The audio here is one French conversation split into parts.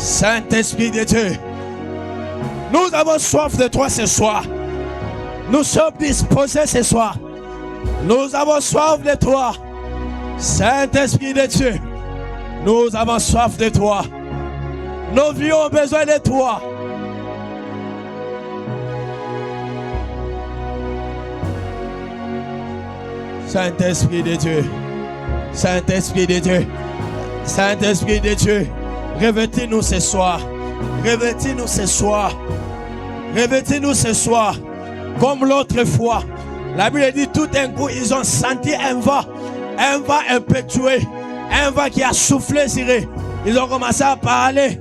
Saint-Esprit de Dieu, nous avons soif de toi ce soir. Nous sommes disposés ce soir. Nous avons soif de toi. Saint-Esprit de Dieu, nous avons soif de toi. Nos vies ont besoin de toi. Saint-Esprit de Dieu, Saint-Esprit de Dieu, Saint-Esprit de Dieu, revêtez-nous ce soir. Revêtez-nous ce soir. Revêtez-nous ce soir. Comme l'autre fois. La Bible dit tout d'un coup, ils ont senti un vent impétueux, un vent qui a soufflé sur eux. Ils ont commencé à parler.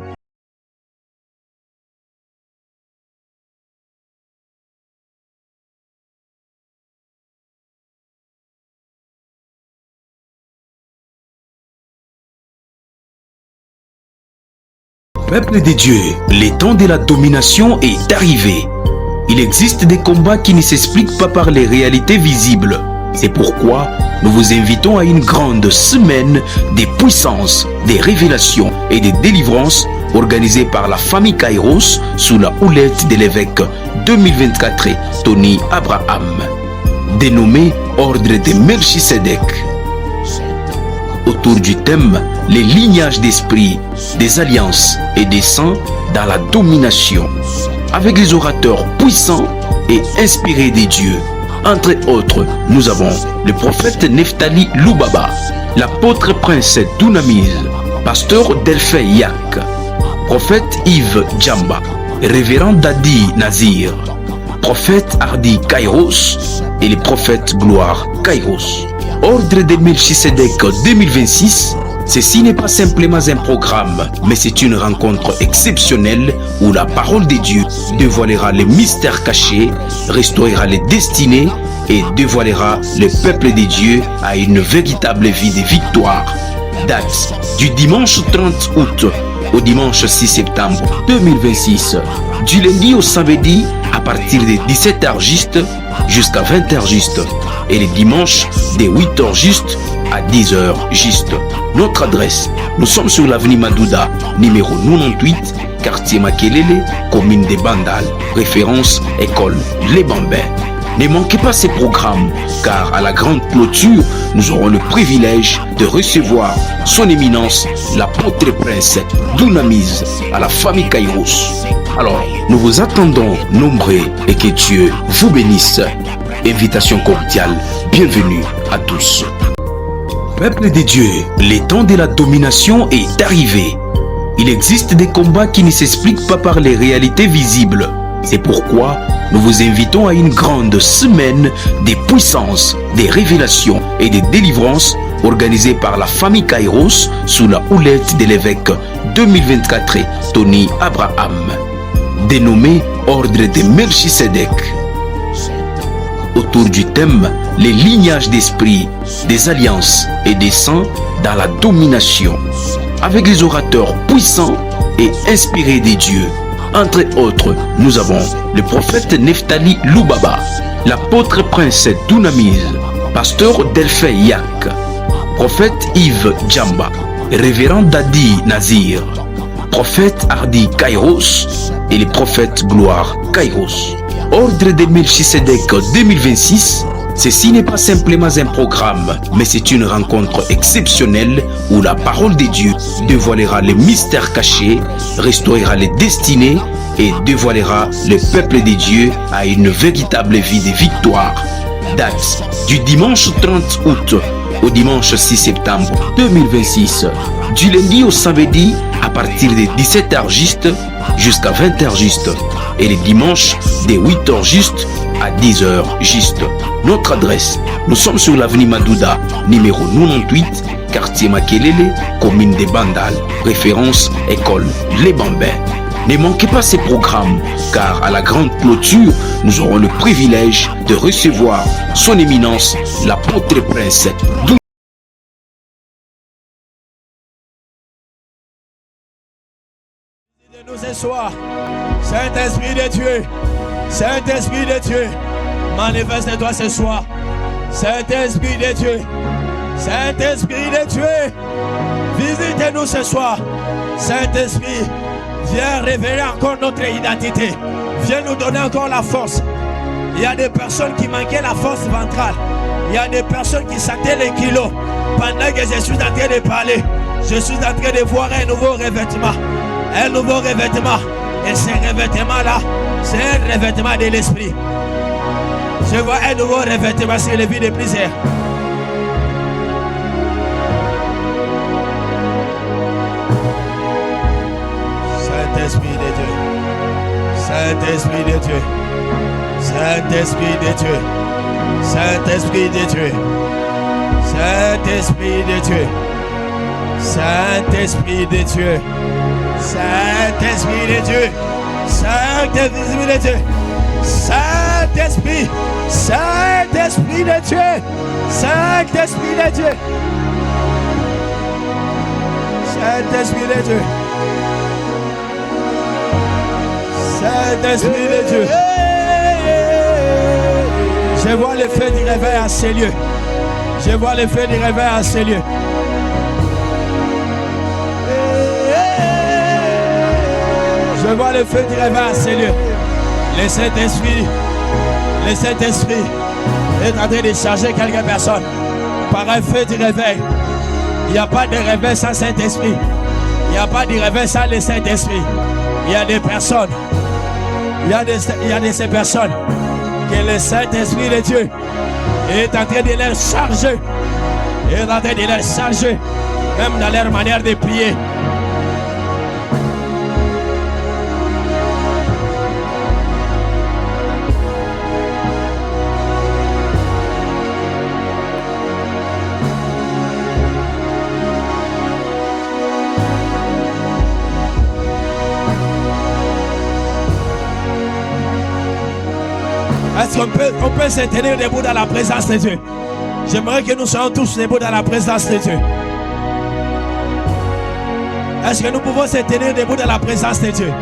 Peuple de Dieu, le temps de la domination est arrivé. Il existe des combats qui ne s'expliquent pas par les réalités visibles. C'est pourquoi nous vous invitons à une grande semaine des puissances, des révélations et des délivrances organisée par la famille Kairos sous la houlette de l'évêque 2024 Tony Abraham. Dénommé Ordre de Melchisedec. Autour du thème les lignages d'esprit, des alliances et des saints dans la domination, avec les orateurs puissants et inspirés des dieux. Entre autres, nous avons le prophète Neftali Lubaba, l'apôtre prince Dunamise, pasteur Delphin Yak, prophète Yves Djamba, révérend Dadi Nazir, prophète Hardy Kairos et le prophète Gloire Kairos. Ordre de Melchisedec 2026, ceci n'est pas simplement un programme, mais c'est une rencontre exceptionnelle où la parole de Dieu dévoilera les mystères cachés, restaurera les destinées et dévoilera le peuple de Dieu à une véritable vie de victoire. Date du dimanche 30 août au dimanche 6 septembre 2026, du lundi au samedi à partir de 17h juste jusqu'à 20h juste et les dimanches de 8h juste à 10h juste. Notre adresse, nous sommes sur l'avenue Madouda, numéro 98, quartier Makelele, commune de Bandal, référence école Les Bambins. Ne manquez pas ces programmes, car à la grande clôture, nous aurons le privilège de recevoir son éminence, l'apôtre prince Dunamise, à la famille Kairos. Alors, nous vous attendons nombreux et que Dieu vous bénisse. Invitation cordiale, bienvenue à tous. Peuple de Dieu, le temps de la domination est arrivé. Il existe des combats qui ne s'expliquent pas par les réalités visibles. C'est pourquoi nous vous invitons à une grande semaine des puissances, des révélations et des délivrances organisée par la famille Kairos sous la houlette de l'évêque 2024 Tony Abraham. Dénommé Ordre de Melchisedec. Autour du thème les lignages d'esprit, des alliances et des saints dans la domination, avec les orateurs puissants et inspirés des dieux. Entre autres, nous avons le prophète Neftali Lubaba, l'apôtre prince Dunamise, pasteur Delphin Yak, prophète Yves Djamba, révérend Dadi Nazir, prophète Hardy Kairos et le prophète Gloire Kairos. Ordre de Melchisedec 2026, ceci n'est pas simplement un programme, mais c'est une rencontre exceptionnelle où la parole de Dieu dévoilera les mystères cachés, restaurera les destinées et dévoilera le peuple de Dieu à une véritable vie de victoire. Date du dimanche 30 août au dimanche 6 septembre 2026, du lundi au samedi à partir de 17h juste jusqu'à 20h juste et les dimanches de 8h juste à 10h juste. Notre adresse, nous sommes sur l'avenue Madouda, numéro 98, quartier Makelele, commune de Bandal, référence école Les Bambins. Ne manquez pas ces programmes, car à la grande clôture, nous aurons le privilège de recevoir son éminence, l'apôtre prince Nous ce soir, Saint-Esprit de Dieu, Saint-Esprit de Dieu, manifeste-toi ce soir. Saint-Esprit de Dieu, Saint-Esprit de Dieu, visite-nous ce soir. Saint-Esprit, Viens révéler encore notre identité. Viens nous donner encore la force. Il y a des personnes qui manquaient la force ventrale. Il y a des personnes qui sentaient les kilos. Pendant que je suis en train de parler, je suis en train de voir un nouveau revêtement. Un nouveau revêtement. Et ce revêtement-là, c'est un revêtement de l'esprit. Je vois un nouveau revêtement sur les vies de plusieurs. Saint-Esprit de Dieu. Saint-Esprit de Dieu. Saint-Esprit de Dieu. Saint-Esprit de Dieu. Saint-Esprit de Dieu. Saint-Esprit de Dieu. Saint-Esprit de Dieu. Saint-Esprit de Dieu. Saint-Esprit. Saint-Esprit de Dieu. Saint-Esprit de Dieu. Saint-Esprit de Dieu. Saint-Esprit de Dieu. Je vois le feu du réveil à ces lieux. Je vois le feu du réveil à ces lieux. Je vois le feu du réveil à ces lieux. Le Saint-Esprit est en train de charger quelques personnes par un feu du réveil. Il n'y a pas de réveil sans Saint-Esprit. Il n'y a pas de réveil sans le Saint-Esprit. Il y a des personnes. Il y a de ces personnes que le Saint-Esprit de Dieu est en train de les charger. Il est en train de les charger, même dans leur manière de prier. Est-ce qu'on peut se tenir debout dans la présence de Dieu? J'aimerais que nous soyons tous debout dans la présence de Dieu. Est-ce que nous pouvons se tenir debout dans la présence de Dieu?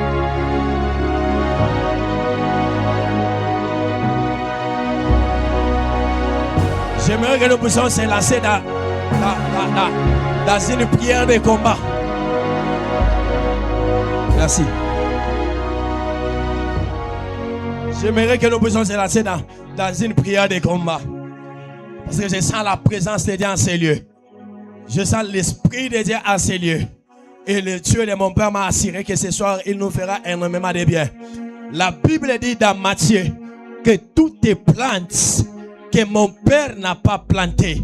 J'aimerais que nous puissions se lancer dans une prière de combat. Merci. J'aimerais que nous puissions se lancer dans une prière de combat. Parce que je sens la présence de Dieu en ces lieux. Je sens l'Esprit de Dieu en ces lieux. Et le Dieu de mon Père m'a assuré que ce soir, il nous fera énormément de bien. La Bible dit dans Matthieu que toutes les plantes que mon Père n'a pas plantées,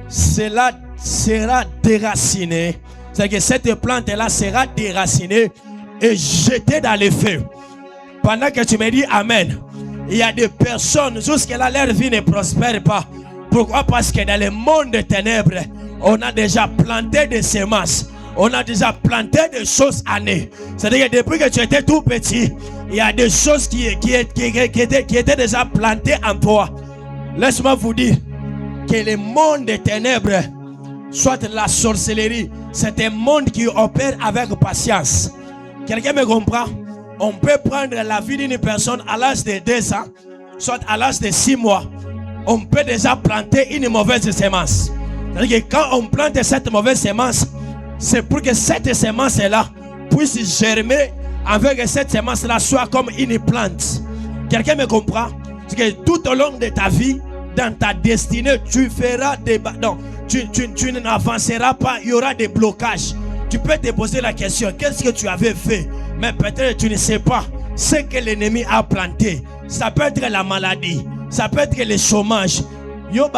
cela sera déraciné. C'est-à-dire que cette plante-là sera déracinée et jetée dans le feu. Pendant que tu me dis Amen, il y a des personnes, jusque-là, leur vie ne prospère pas. Pourquoi? Parce que dans le monde des ténèbres, on a déjà planté des semences. On a déjà planté des choses années. C'est-à-dire que depuis que tu étais tout petit, il y a des choses qui étaient déjà plantées en toi. Laisse-moi vous dire que le monde des ténèbres, soit la sorcellerie, c'est un monde qui opère avec patience. Quelqu'un me comprend? On peut prendre la vie d'une personne à l'âge de 2 ans, soit à l'âge de 6 mois. On peut déjà planter une mauvaise semence. C'est-à-dire que quand on plante cette mauvaise semence, c'est pour que cette semence-là puisse germer avec cette semence-là soit comme une plante. Quelqu'un me comprend? C'est que tout au long de ta vie, dans ta destinée, tu feras des... Non, tu n'avanceras pas, il y aura des blocages. Tu peux te poser la question, qu'est-ce que tu avais fait? Mais peut-être tu ne sais pas ce que l'ennemi a planté. Ça peut être la maladie, ça peut être le chômage. Il y a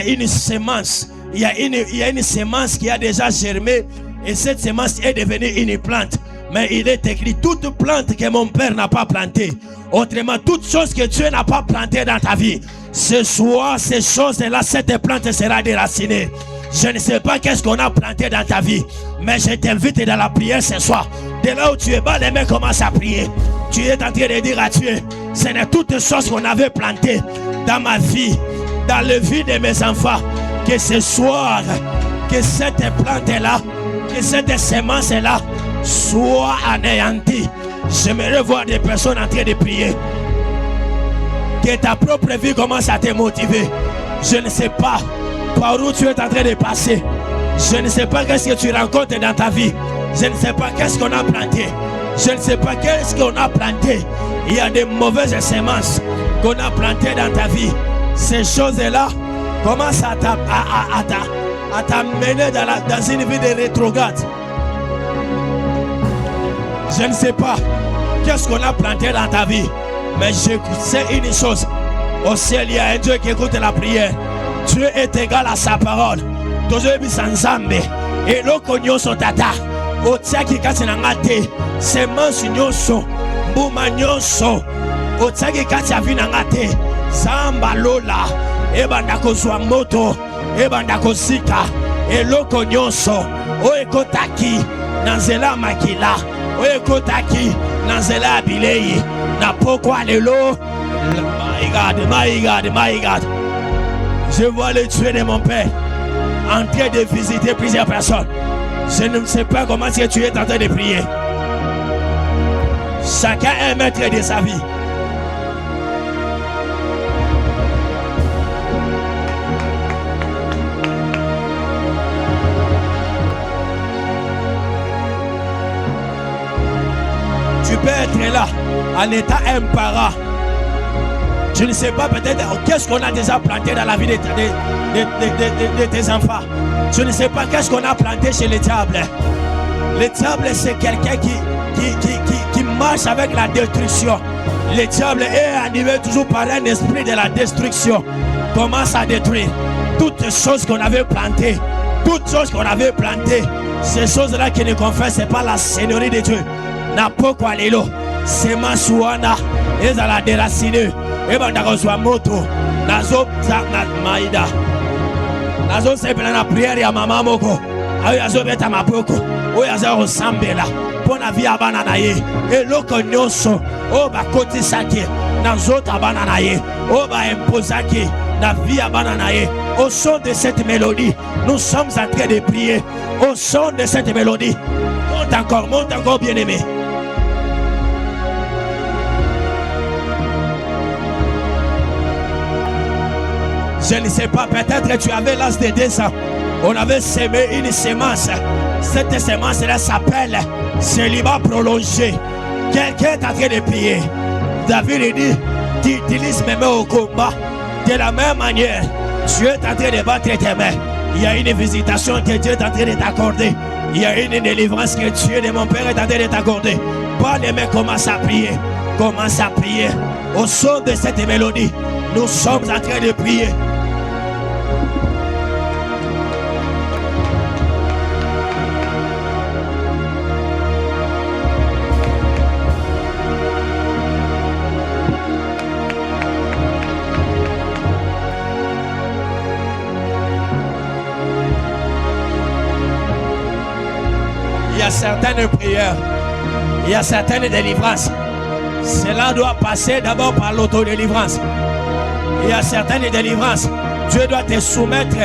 une semence, il y a une semence qui a déjà germé et cette semence est devenue une plante. Mais il est écrit toute plante que mon Père n'a pas plantée. Autrement, toute chose que Dieu n'a pas plantée dans ta vie, ce soir, ces choses-là, cette plante sera déracinée. Je ne sais pas qu'est-ce qu'on a planté dans ta vie, mais je t'invite dans la prière ce soir. De là où tu es bas, les mains commencent à prier. Tu es en train de dire à Dieu, ce n'est toutes choses qu'on avait plantées dans ma vie, dans la vie de mes enfants, que ce soir, que cette plante-là, que cette semence-là soit anéantie. J'aimerais voir des personnes en train de prier. Que ta propre vie commence à te motiver. Je ne sais pas par où tu es en train de passer. Je ne sais pas qu'est-ce que tu rencontres dans ta vie. Je ne sais pas qu'est-ce qu'on a planté. Je ne sais pas qu'est-ce qu'on a planté. Il y a des mauvaises semences qu'on a plantées dans ta vie. Ces choses-là commencent à t'amener dans une vie de rétrograde. Je ne sais pas qu'est-ce qu'on a planté dans ta vie. Mais je sais une chose. Au ciel, il y a un Dieu qui écoute la prière. Dieu est égal à sa parole. Tozoyebi sanzambe. Et l'okonyo so tata. Otiaki kati na ngate. Semence nyonso. Mbuma nyonso. Otiaki kati ya vi na ngate. Zamba lola. Ebanda kozwa moto. Ebanda kozika. Eloko nyonso. Oekotaki. Nanzela makila. Oekotaki. Nanzela bilei. Na pokwa lelo. My God, my God, my God. Je vois le Dieu de mon père en train de visiter plusieurs personnes. Je ne sais pas comment tu es en train de prier. Chacun est maître de sa vie. Tu peux être là en état imparent. Je ne sais pas peut-être qu'est-ce qu'on a déjà planté dans la vie de tes enfants. Je ne sais pas qu'est-ce qu'on a planté chez le diable. Le diable, c'est quelqu'un qui marche avec la destruction. Le diable est animé toujours par un esprit de la destruction. Commence à détruire toutes les choses qu'on avait plantées. Toutes choses qu'on avait plantées. Ces choses-là qui ne confessent pas la Seigneurie de Dieu. Napoko alelo. Sema suana. Ezala déraciné. Ebanda kozwa moto nazo na maida nazo sepela na prière ya mama moko ayo azo beta mapoko oyo azo kosambela pona via bana na ye eloko nyonso o bakotisaki na nzota bana na ye o baimposaki na via bana na ye. Au son de cette mélodie, nous sommes en train de prier. Au son de cette mélodie, monte encore bien-aimé. Je ne sais pas, peut-être que tu avais l'âge de 2 ans. On avait semé une semence. Cette semence-là s'appelle célibat prolongé. Quelqu'un est en train de prier. David dit, tu utilises mes mains au combat. De la même manière, Dieu est en train de battre tes mains. Il y a une visitation que Dieu est en train de t'accorder. Il y a une délivrance que Dieu de mon Père est en train de t'accorder. Pas les mains, commence à prier. Commence à prier. Au son de cette mélodie, nous sommes en train de prier. Il y a certaines prières, il y a certaines délivrances. Cela doit passer d'abord par l'autodélivrance. Il y a certaines délivrances. Dieu doit te soumettre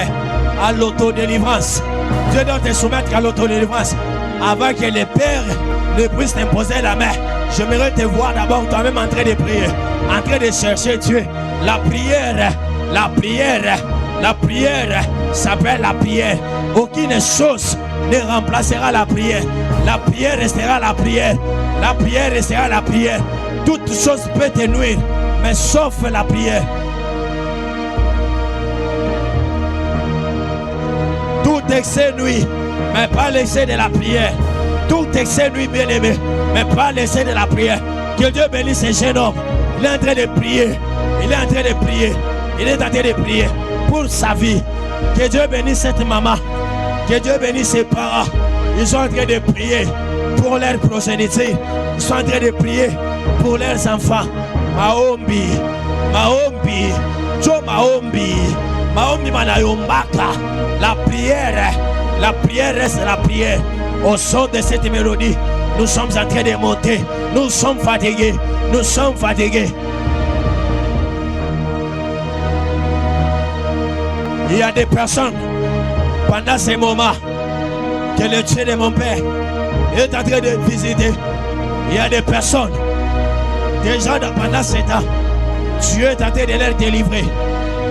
à l'autodélivrance. Dieu doit te soumettre à l'autodélivrance avant que le Père ne puisse t'imposer la main. J'aimerais te voir d'abord toi-même en train de prier, en train de chercher Dieu. La prière s'appelle la prière. Aucune chose ne remplacera la prière. La prière restera la prière. La prière restera la prière. Toute chose peut te nuire, mais sauf la prière. Tout excès nuit, mais pas l'excès de la prière. Tout excès nuit, bien aimé, mais pas l'excès de la prière. Que Dieu bénisse ce jeune homme. Il est en train de prier. Il est en train de prier. Il est en train de prier pour sa vie. Que Dieu bénisse cette maman. Que Dieu bénisse ses parents. Ils sont en train de prier pour leur progéniture. Ils sont en train de prier pour leurs enfants. Maombi, Maombi, Jo Maombi, Maombi Manayombaka. La prière reste la prière. Au son de cette mélodie, nous sommes en train de monter. Nous sommes fatigués. Nous sommes fatigués. Il y a des personnes pendant ces moments que le Dieu de mon Père est en train de visiter. Il y a des personnes, déjà pendant ces temps, Dieu est en train de les délivrer.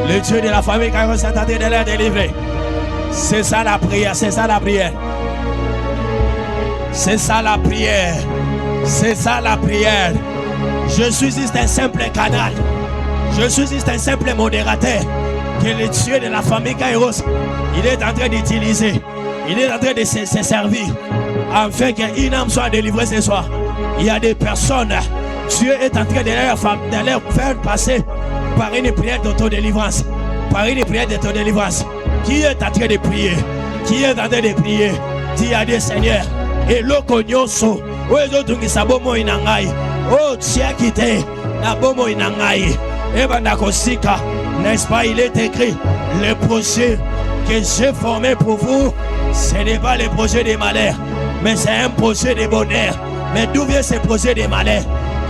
Le Dieu de la famille Kairos est en train de les délivrer. C'est ça la prière, c'est ça la prière. C'est ça la prière. C'est ça la prière. Je suis juste un simple canal. Je suis juste un simple modérateur que le Dieu de la famille Kairos, il est en train d'utiliser. Il est en train de se servir afin qu'une âme soit délivrée ce soir. Il y a des personnes, Dieu est en train de leur faire passer par une prière d'autodélivrance. Par une prière d'autodélivrance. Qui est en train de prier? Qui est en train de prier? Dis à Dieu Seigneur. Et l'okonyoso. Oh tia kite. Na bomo inangai. N'est-ce pas, il est écrit, le projet que j'ai formé pour vous, ce n'est pas le projet des malheurs, mais c'est un projet de bonheur. Mais d'où vient ce projet des malheurs?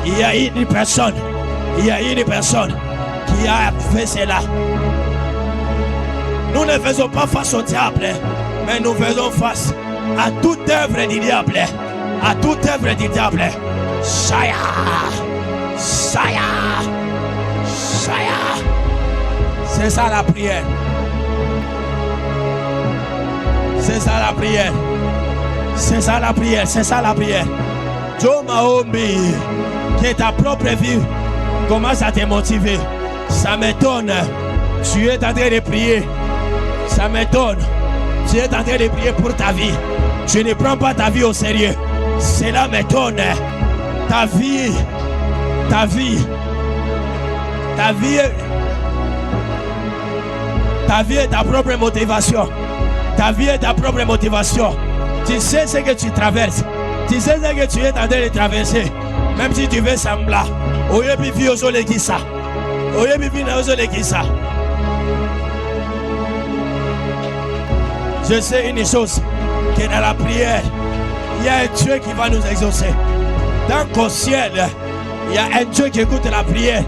Il y a une personne qui a fait cela. Nous ne faisons pas face au diable, mais nous faisons face à toute œuvre du diable. À toute œuvre du diable. Shaya! Shaya! C'est ça la prière. C'est ça la prière. C'est ça la prière. C'est ça la prière. Joe Maombi, que ta propre vie commence à te motiver. Ça m'étonne. Tu es en train de prier. Ça m'étonne. Tu es en train de prier pour ta vie. Tu ne prends pas ta vie au sérieux. Cela m'étonne. Ta vie est ta propre motivation. Ta vie est ta propre motivation. Tu sais ce que tu traverses. Tu sais ce que tu es en train de traverser. Même si tu veux sembler. Je sais une chose, que dans la prière, il y a un Dieu qui va nous exaucer. Dans le ciel, il y a un Dieu qui écoute la prière.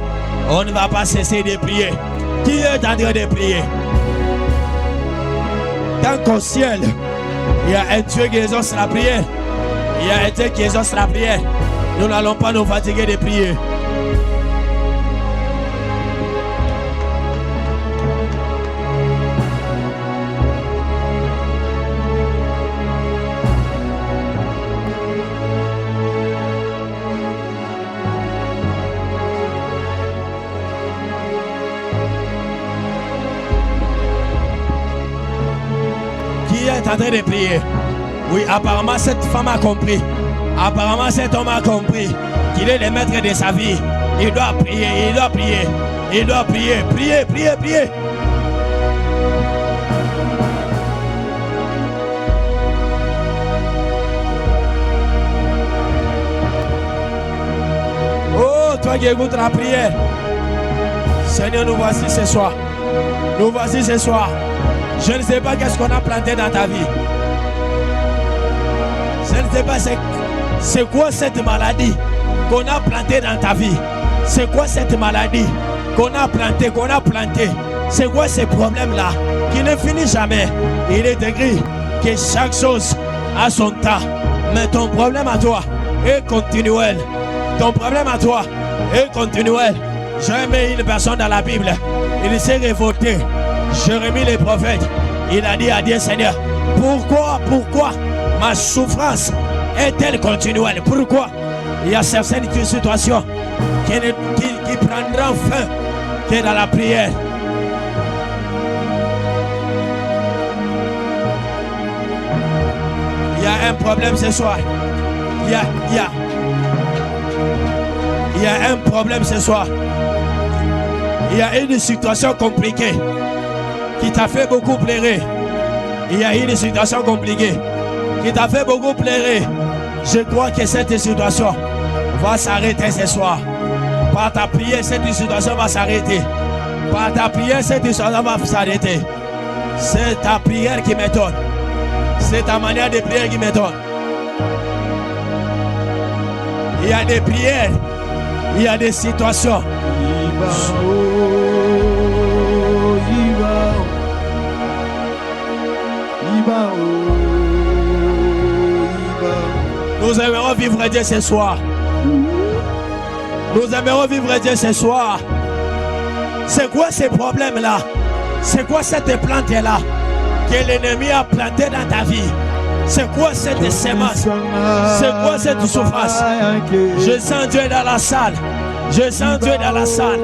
On ne va pas cesser de prier. Qui est en train de prier? Dans le ciel, il y a un Dieu qui exauce la prière. Il y a un Dieu qui exauce la prière. Nous n'allons pas nous fatiguer de prier. En train de prier. Oui, apparemment cette femme a compris. Apparemment cet homme a compris qu'il est le maître de sa vie. Il doit prier, il doit prier, il doit prier, prier, prier, prier. Oh, toi qui écoutes la prière, Seigneur, nous voici ce soir. Nous voici ce soir. Je ne sais pas qu'est-ce qu'on a planté dans ta vie. Je ne sais pas c'est quoi cette maladie qu'on a plantée dans ta vie. C'est quoi cette maladie qu'on a planté. C'est quoi ces problèmes-là qui ne finissent jamais. Il est écrit que chaque chose a son temps. Mais ton problème à toi est continuel. Ton problème à toi est continuel. J'ai aimé une personne dans la Bible. Il s'est révolté. Jérémie le prophète, il a dit à Dieu Seigneur, pourquoi ma souffrance est-elle continuelle? Pourquoi il y a certaines situations qui prendront fin que dans la prière? Il y a un problème ce soir. Il y a un problème ce soir. Il y a une situation compliquée qui t'a fait beaucoup pleurer. Il y a une situation compliquée qui t'a fait beaucoup pleurer. Je crois que cette situation va s'arrêter ce soir. Par ta prière, cette situation va s'arrêter. Par ta prière, cette situation va s'arrêter. C'est ta prière qui m'étonne. C'est ta manière de prier qui m'étonne. Il y a des prières, il y a des situations. Nous aimerons vivre Dieu ce soir. Nous aimerons vivre Dieu ce soir. C'est quoi ces problèmes-là? C'est quoi cette plante-là que l'ennemi a planté dans ta vie. C'est quoi cette sémence? C'est quoi cette souffrance? Je sens Dieu dans la salle. Je sens Dieu dans la salle.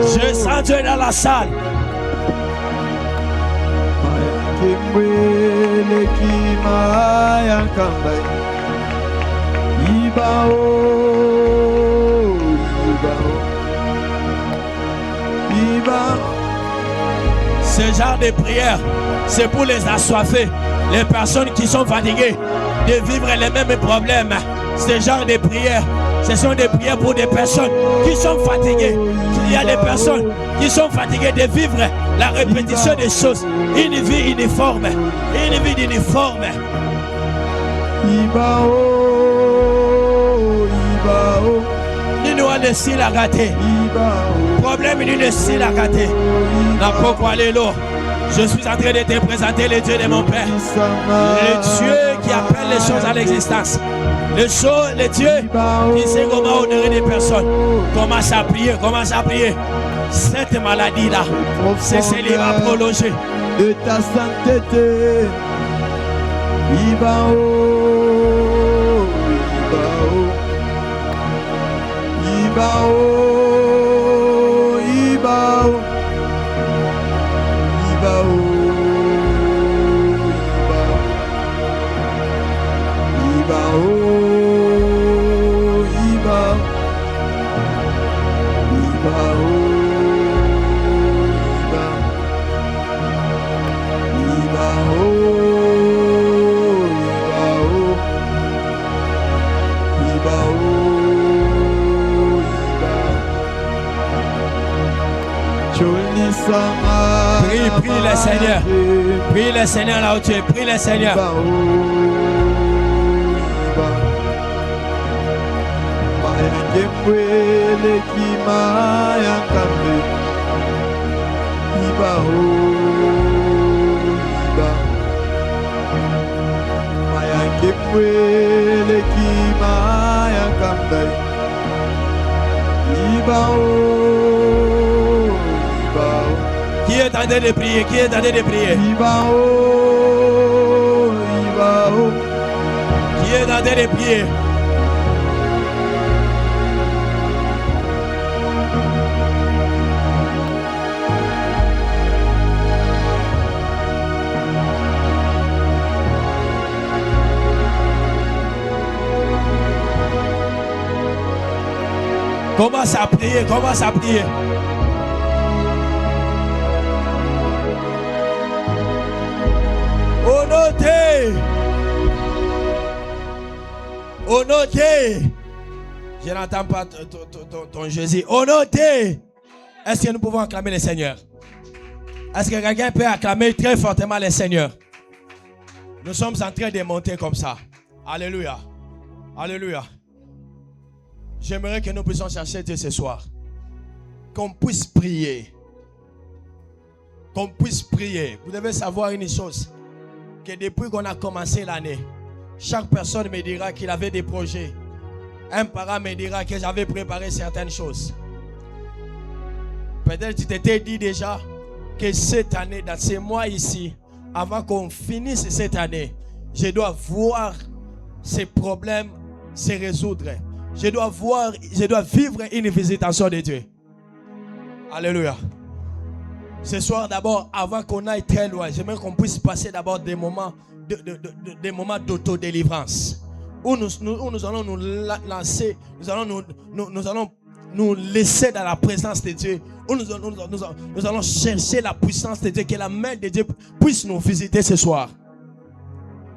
Je sens Dieu dans la salle. Ce genre de prière, c'est pour les assoiffés, les personnes qui sont fatiguées de vivre les mêmes problèmes. Ce genre de prière, ce sont des prières pour des personnes qui sont fatiguées. Il y a des personnes qui sont fatiguées de vivre la répétition des choses. Une vie uniforme. Une vie uniforme. Nous nous avons laissé la gâter. Problème, nous laissé la gâter. Je suis en train de te présenter le Dieu de mon Père. Le Dieu qui appelle les choses à l'existence. Le Dieu qui sait comment honorer des personnes. Commence à prier, commence à prier. Cette maladie-là, c'est celle qui va prolonger. De ta sainteté, Prie le Seigneur. Prie le Seigneur là où tu es. Prie le Seigneur. Qui est en train de prier? Qui est en train de prier? Qui est en train de prier? Commence à prier, commence à prier. Honoré. Je n'entends pas ton Jésus. Honoré. Est-ce que nous pouvons acclamer le Seigneur? Est-ce que quelqu'un peut acclamer très fortement le Seigneur? Nous sommes en train de monter comme ça. Alléluia. Alléluia. J'aimerais que nous puissions chercher Dieu ce soir. Qu'on puisse prier. Qu'on puisse prier. Vous devez savoir une chose. Que depuis qu'on a commencé l'année, chaque personne me dira qu'il avait des projets. Un parent me dira que j'avais préparé certaines choses. Peut-être tu t'étais dit déjà que cette année, dans ces mois ici, avant qu'on finisse cette année, je dois voir ces problèmes se résoudre. Je dois vivre une visitation de Dieu. Alléluia. Ce soir d'abord, avant qu'on aille très loin, j'aimerais qu'on puisse passer d'abord des moments d'autodélivrance. Où nous allons nous lancer, nous allons nous laisser dans la présence de Dieu. Où nous allons chercher la puissance de Dieu, que la main de Dieu puisse nous visiter ce soir.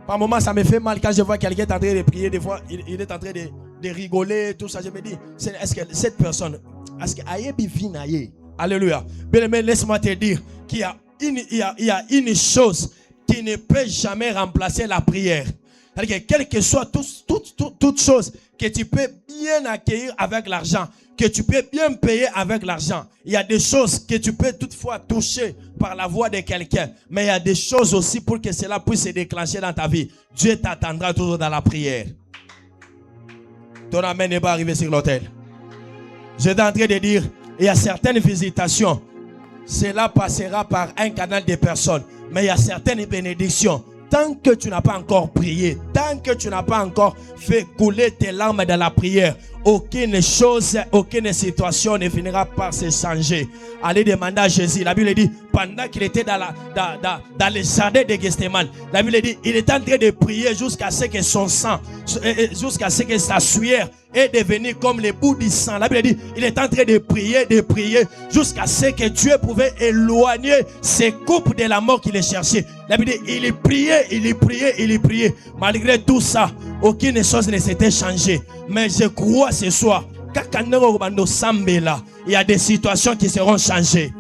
Par moments, ça me fait mal quand je vois quelqu'un est en train de prier. Des fois, il est en train de rigoler, tout ça. Je me dis, est-ce que cette personne, est-ce qu'elle vit? Alléluia. Bien aimé, laisse-moi te dire qu'il y a une chose qui ne peut jamais remplacer la prière. C'est-à-dire que quelle que soit toute chose que tu peux bien accueillir avec l'argent, que tu peux bien payer avec l'argent, il y a des choses que tu peux toutefois toucher par la voix de quelqu'un, mais il y a des choses aussi pour que cela puisse se déclencher dans ta vie. Dieu t'attendra toujours dans la prière. Ton amen n'est pas arrivé sur l'autel. J'étais en train de dire, il y a certaines visitations, cela passera par un canal de personnes. Mais il y a certaines bénédictions. Tant que tu n'as pas encore prié, tant que tu n'as pas encore fait couler tes larmes dans la prière, aucune chose, aucune situation ne finira par se changer. Allez demander à Jésus. La Bible dit, pendant qu'il était dans le jardin de Gethsémane, la Bible dit, il était en train de prier jusqu'à ce que son sang, jusqu'à ce que sa sueur est devenue comme les bouts du sang. La Bible dit, il est en train de prier, jusqu'à ce que Dieu pouvait éloigner ses coupes de la mort qu'il cherchait. La Bible dit, il priait. Malgré tout ça, aucune chose ne s'était changée. Mais je crois ce soir, il y a des situations qui seront changées.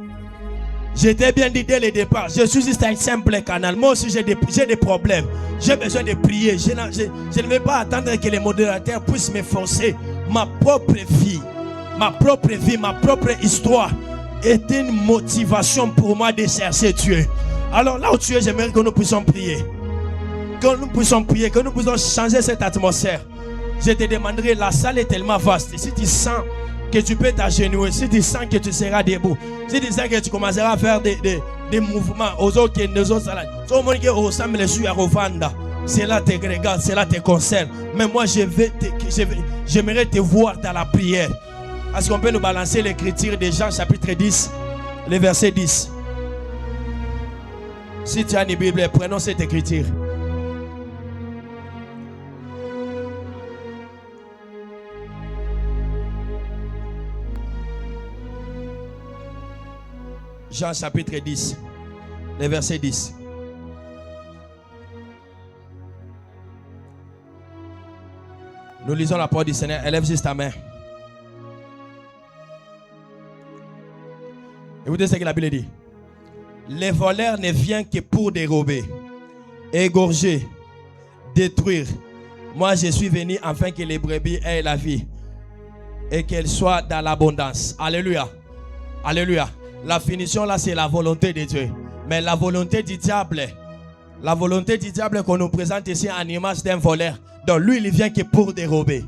J'étais bien dit dès le départ, je suis juste un simple canal. Moi aussi j'ai des problèmes. J'ai besoin de prier. Je ne vais pas attendre que les modérateurs puissent me forcer. Ma propre vie, ma propre histoire est une motivation pour moi de chercher Dieu. Alors là où tu es, j'aimerais que nous puissions prier. Que nous puissions changer cette atmosphère. Je te demanderai, la salle est tellement vaste. Si tu sens que tu peux t'agenouiller, si tu sens que tu seras debout, si tu sens que tu commenceras à faire des mouvements aux autres que nous autres salades, cela te regarde, cela te concerne. Mais moi, j'aimerais te voir dans la prière. Est-ce qu'on peut nous balancer l'écriture de Jean chapitre 10, le verset 10? Si tu as une Bible, prenons cette écriture. Jean chapitre 10, le verset 10. Nous lisons la parole du Seigneur. Élève juste ta main. Écoutez ce que la Bible dit. Les voleurs ne viennent que pour dérober, égorger, détruire. Moi, je suis venu afin que les brebis aient la vie et qu'elles soient dans l'abondance. Alléluia. Alléluia. La finition là, c'est la volonté de Dieu. Mais la volonté du diable qu'on nous présente ici en image d'un voleur. Donc lui, il vient que pour dérober.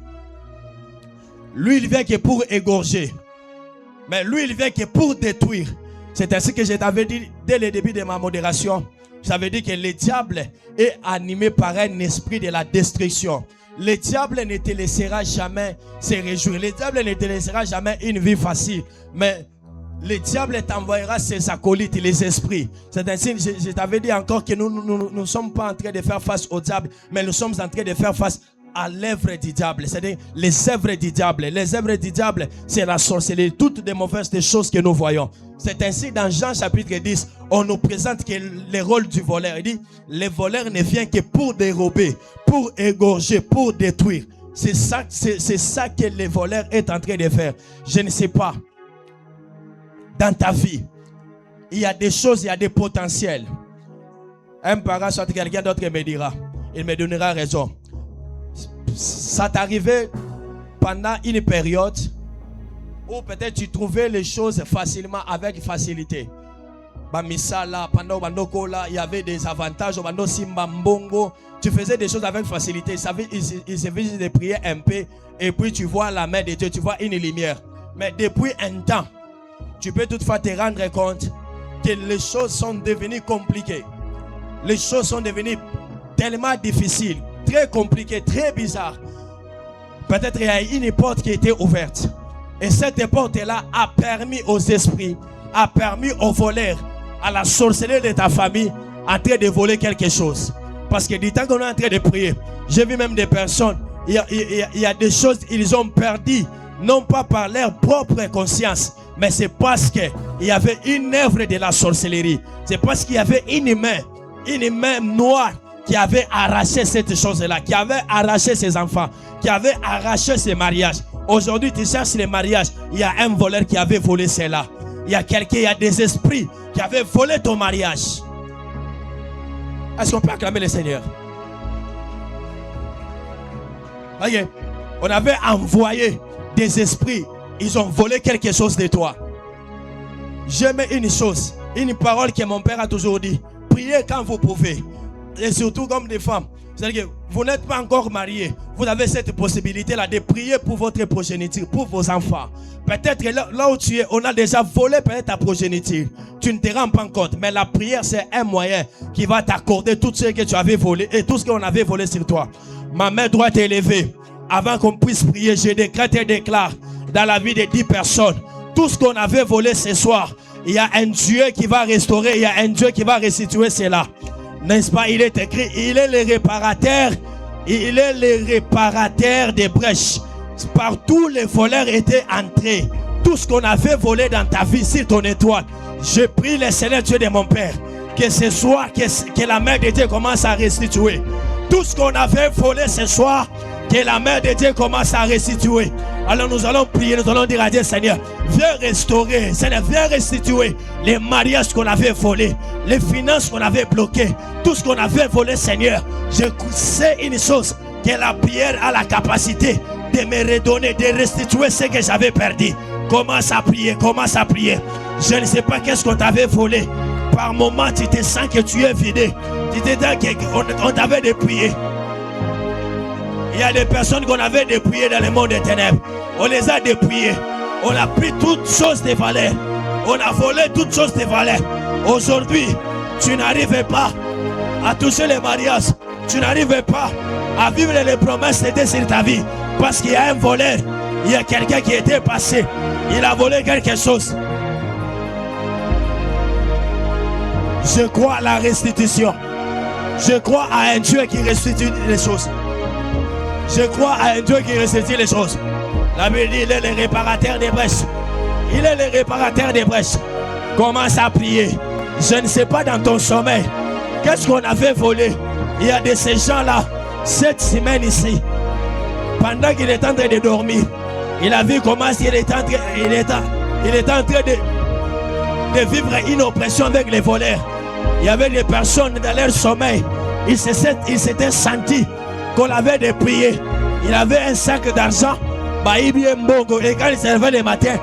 Lui, il vient que pour égorger. Mais lui, il vient que pour détruire. C'est ainsi que je t'avais dit dès le début de ma modération. J'avais dit que le diable est animé par un esprit de la destruction. Le diable ne te laissera jamais se réjouir. Le diable ne te laissera jamais une vie facile. Mais le diable t'envoyera ses acolytes, les esprits. C'est ainsi, je t'avais dit encore que nous ne sommes pas en train de faire face au diable, mais nous sommes en train de faire face à l'œuvre du diable. C'est-à-dire les œuvres du diable. Les œuvres du diable, c'est la sorcellerie, toutes les mauvaises choses que nous voyons. C'est ainsi dans Jean chapitre 10, on nous présente que le rôle du voleur. Il dit, le voleur ne vient que pour dérober, pour égorger, pour détruire. C'est ça que le voleur est en train de faire. Je ne sais pas. Dans ta vie, il y a des choses, il y a des potentiels. Un parent, soit quelqu'un d'autre me dira, il me donnera raison. Ça t'arrivait pendant une période où peut-être tu trouvais les choses facilement, avec facilité. Bamisala, pendant Bandokola, il y avait des avantages. Bando Simbambongo, tu faisais des choses avec facilité. Il suffit de prier un peu et puis tu vois la main de Dieu, tu vois une lumière. Mais depuis un temps, tu peux toutefois te rendre compte que les choses sont devenues compliquées. Les choses sont devenues tellement difficiles, très compliquées, très bizarres. Peut-être il y a une porte qui était ouverte. Et cette porte-là a permis aux esprits, a permis aux voleurs, à la sorcellerie de ta famille, en train de voler quelque chose. Parce que du temps qu'on est en train de prier, j'ai vu même des personnes, il y a des choses, ils ont perdu, non pas par leur propre conscience, mais c'est parce qu'il y avait une œuvre de la sorcellerie. C'est parce qu'il y avait une main noire qui avait arraché cette chose-là, qui avait arraché ses enfants, qui avait arraché ses mariages. Aujourd'hui, tu cherches les mariages. Il y a un voleur qui avait volé cela. Il y a des esprits qui avaient volé ton mariage. Est-ce qu'on peut acclamer le Seigneur? Voyez, on avait envoyé des esprits. Ils ont volé quelque chose de toi. J'aime une chose, une parole que mon père a toujours dit. Priez quand vous pouvez. Et surtout comme des femmes. C'est-à-dire que vous n'êtes pas encore marié. Vous avez cette possibilité-là de prier pour votre progéniture, pour vos enfants. Peut-être là où tu es, on a déjà volé peut-être ta progéniture. Tu ne te rends pas compte. Mais la prière, c'est un moyen qui va t'accorder tout ce que tu avais volé et tout ce qu'on avait volé sur toi. Ma main doit t'élever. Avant qu'on puisse prier, je décrète et déclare dans la vie de 10 personnes, tout ce qu'on avait volé ce soir, il y a un Dieu qui va restaurer, il y a un Dieu qui va restituer cela. N'est-ce pas? Il est écrit, il est le réparateur, il est le réparateur des brèches. Partout les voleurs étaient entrés. Tout ce qu'on avait volé dans ta vie, sur ton étoile, je prie le Seigneur Dieu de mon Père, que ce soir, que la main de Dieu commence à restituer. Tout ce qu'on avait volé ce soir, que la main de Dieu commence à restituer. Alors nous allons prier, nous allons dire à Dieu, Seigneur, viens restaurer, Seigneur, viens restituer les mariages qu'on avait volés, les finances qu'on avait bloquées, tout ce qu'on avait volé, Seigneur. Je sais une chose, que la prière a la capacité de me redonner, de restituer ce que j'avais perdu. Commence à prier, commence à prier. Je ne sais pas qu'est-ce qu'on t'avait volé. Par moment, tu te sens que tu es vidé. Tu te dis qu'on t'avait dépouillé. Il y a des personnes qu'on avait dépouillées dans le monde des ténèbres. On les a dépouillées. On a pris toutes choses de valeur. On a volé toutes choses de valeur. Aujourd'hui, tu n'arrives pas à toucher les mariages. Tu n'arrives pas à vivre les promesses de Dieu sur ta vie. Parce qu'il y a un voleur. Il y a quelqu'un qui était passé. Il a volé quelque chose. Je crois à la restitution. Je crois à un Dieu qui restitue les choses. Je crois à un Dieu qui restitue les choses. La Bible dit, il est le réparateur des brèches. Il est le réparateur des brèches. Commence à prier. Je ne sais pas dans ton sommeil, qu'est-ce qu'on avait volé. Il y a de ces gens-là, cette semaine ici, pendant qu'il est en train de dormir, il a vu comment il est en train de vivre une oppression avec les voleurs. Il y avait des personnes dans leur sommeil. Il s'était senti qu'on l'avait dépouillé. Il avait un sac d'argent. Et quand il se réveille le matin,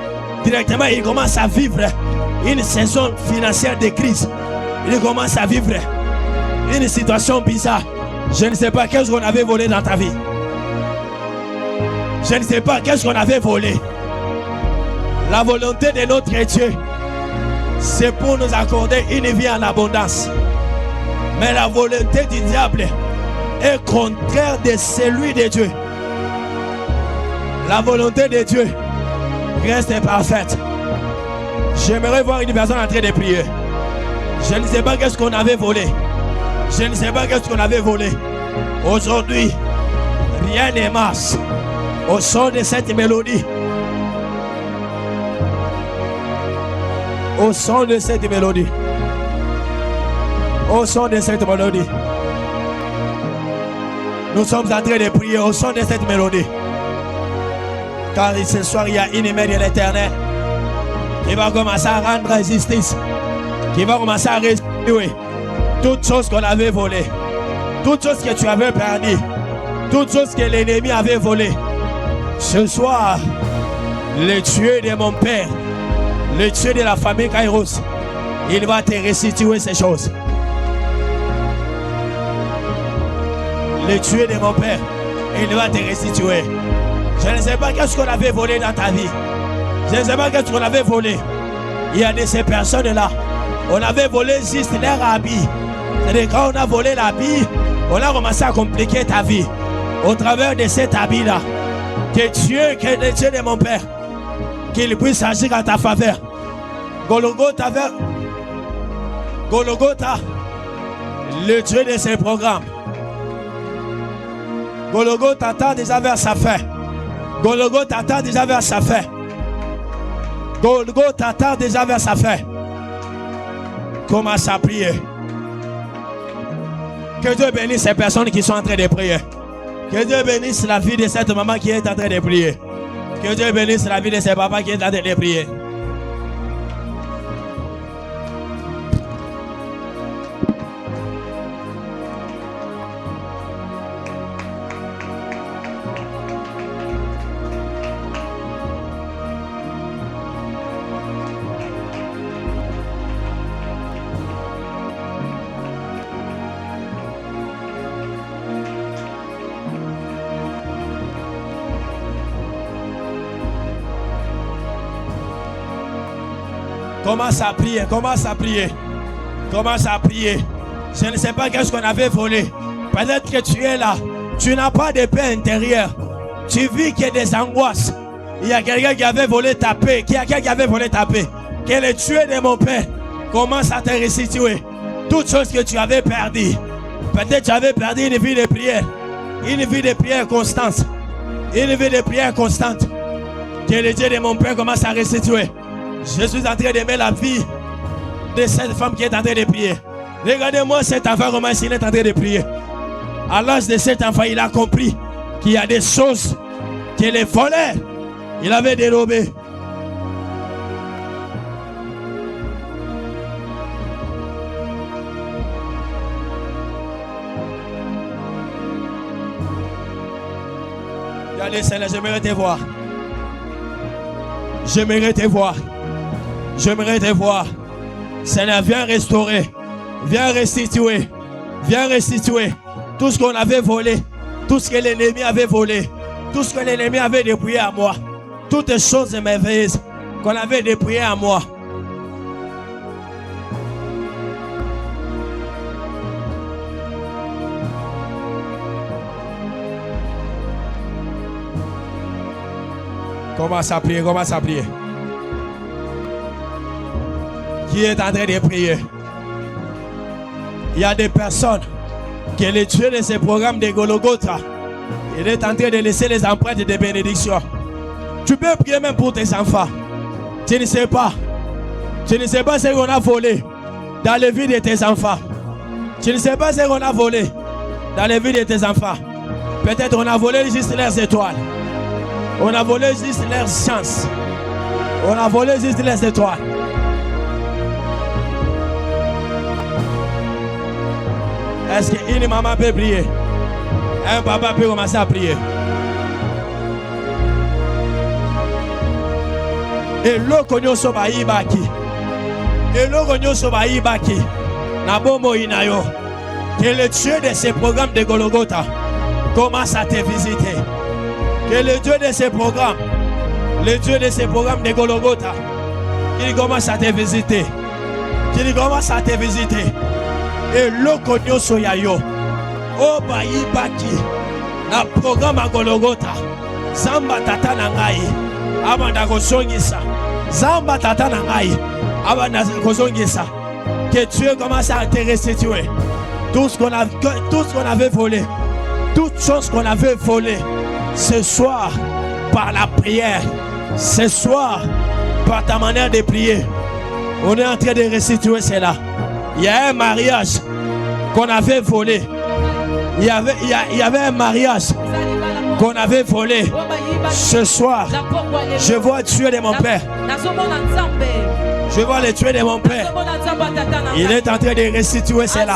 directement il commence à vivre une saison financière de crise. Il commence à vivre une situation bizarre. Je ne sais pas qu'est-ce qu'on avait volé dans ta vie. Je ne sais pas qu'est-ce qu'on avait volé. La volonté de notre Dieu, c'est pour nous accorder une vie en abondance. Mais la volonté du diable est contraire de celui de Dieu. La volonté de Dieu reste parfaite. J'aimerais voir une personne en train de prier. Je ne sais pas qu'est-ce qu'on avait volé. Je ne sais pas qu'est-ce qu'on avait volé. Aujourd'hui, rien ne marche. Au son de cette mélodie. Au son de cette mélodie. Au son de cette mélodie. Nous sommes en train de prier au son de cette mélodie. Car ce soir, il y a une main de l'Éternel qui va commencer à rendre justice. Qui va commencer à restituer toutes choses qu'on avait volées. Toutes choses que tu avais perdues. Toutes choses que l'ennemi avait volées. Ce soir, le Dieu de mon Père, le Dieu de la famille Kairos, il va te restituer ces choses. Le Dieu de mon Père, il va te restituer. Je ne sais pas qu'est-ce qu'on avait volé dans ta vie. Je ne sais pas qu'est-ce qu'on avait volé. Il y a de ces personnes-là. On avait volé juste leur habit. C'est-à-dire quand on a volé l'habit, on a commencé à compliquer ta vie. Au travers de cet habit-là. Que le Dieu de mon Père, qu'il puisse agir en ta faveur. Golgotha, le Dieu de ses programmes. Golgotha tend déjà vers sa fin. Golgotha tend déjà vers sa fin. Golgotha tend déjà vers sa fin. Commence à prier. Que Dieu bénisse ces personnes qui sont en train de prier. Que Dieu bénisse la vie de cette maman qui est en train de prier. Que Dieu bénisse la vie de ce papa qui est en train de prier. Commence à prier, commence à prier. Commence à prier. Je ne sais pas qu'est-ce qu'on avait volé. Peut-être que tu es là. Tu n'as pas de paix intérieure. Tu vis qu'il y a des angoisses. Il y a quelqu'un qui avait volé ta paix. Qui a quelqu'un qui avait volé ta paix. Quel est tué de mon père. Commence à te restituer. Toutes choses que tu avais perdues. Peut-être tu avais perdu une vie de prière. Une vie de prière constante. Une vie de prière constante. Que le Dieu de mon père commence à restituer. Je suis en train d'aimer la vie de cette femme qui est en train de prier. Regardez-moi cet enfant, comment il est en train de prier. À l'âge de cet enfant, il a compris qu'il y a des choses que les voleurs, il avait dérobées. Regardez, Seigneur, j'aimerais te voir. J'aimerais te voir. J'aimerais te voir. Seigneur, viens restaurer. Viens restituer. Viens restituer tout ce qu'on avait volé. Tout ce que l'ennemi avait volé. Tout ce que l'ennemi avait dépouillé à moi. Toutes les choses merveilleuses qu'on avait dépouillées à moi. Commence à prier, commence à prier. Qui est en train de prier? Il y a des personnes qui le Dieu de ces programmes de Golgotha, il est en train de laisser les empreintes de bénédiction. Tu peux prier même pour tes enfants. Tu ne sais pas. Tu ne sais pas ce qu'on a volé dans la vie de tes enfants. Tu ne sais pas ce qu'on a volé dans la vie de tes enfants. Peut-être on a volé juste leurs étoiles. On a volé juste leurs chances. On a volé juste les étoiles. Est-ce qu'une maman peut prier? Un papa peut commencer à prier. Et l'oko nyoso ba ibaki. Et l'oko nyoso ba ibaki. Nabomo inayo. Que le Dieu de ces programmes de Golgotha commence à te visiter. Que le Dieu de ces programmes, le Dieu de ces programmes de Golgotha, qu'il commence à te visiter. Qu'il commence à te visiter. Et l'oko nyoso yayo. O ba ibaki. Na programme à Golgotha. Zamba tata na ngai. Abanda kozongisa. Zamba tata na ngai. Abanda kozongisa. Que Dieu commence à te restituer. Tout ce qu'on avait volé. Toutes choses qu'on avait volées. Ce soir, par la prière. Ce soir, par ta manière de prier. On est en train de restituer cela. Il y a un mariage qu'on avait volé. Il y avait un mariage qu'on avait volé. Ce soir, je vois Dieu de mon père. Je vois le Dieu de mon père. Il est en train de restituer cela.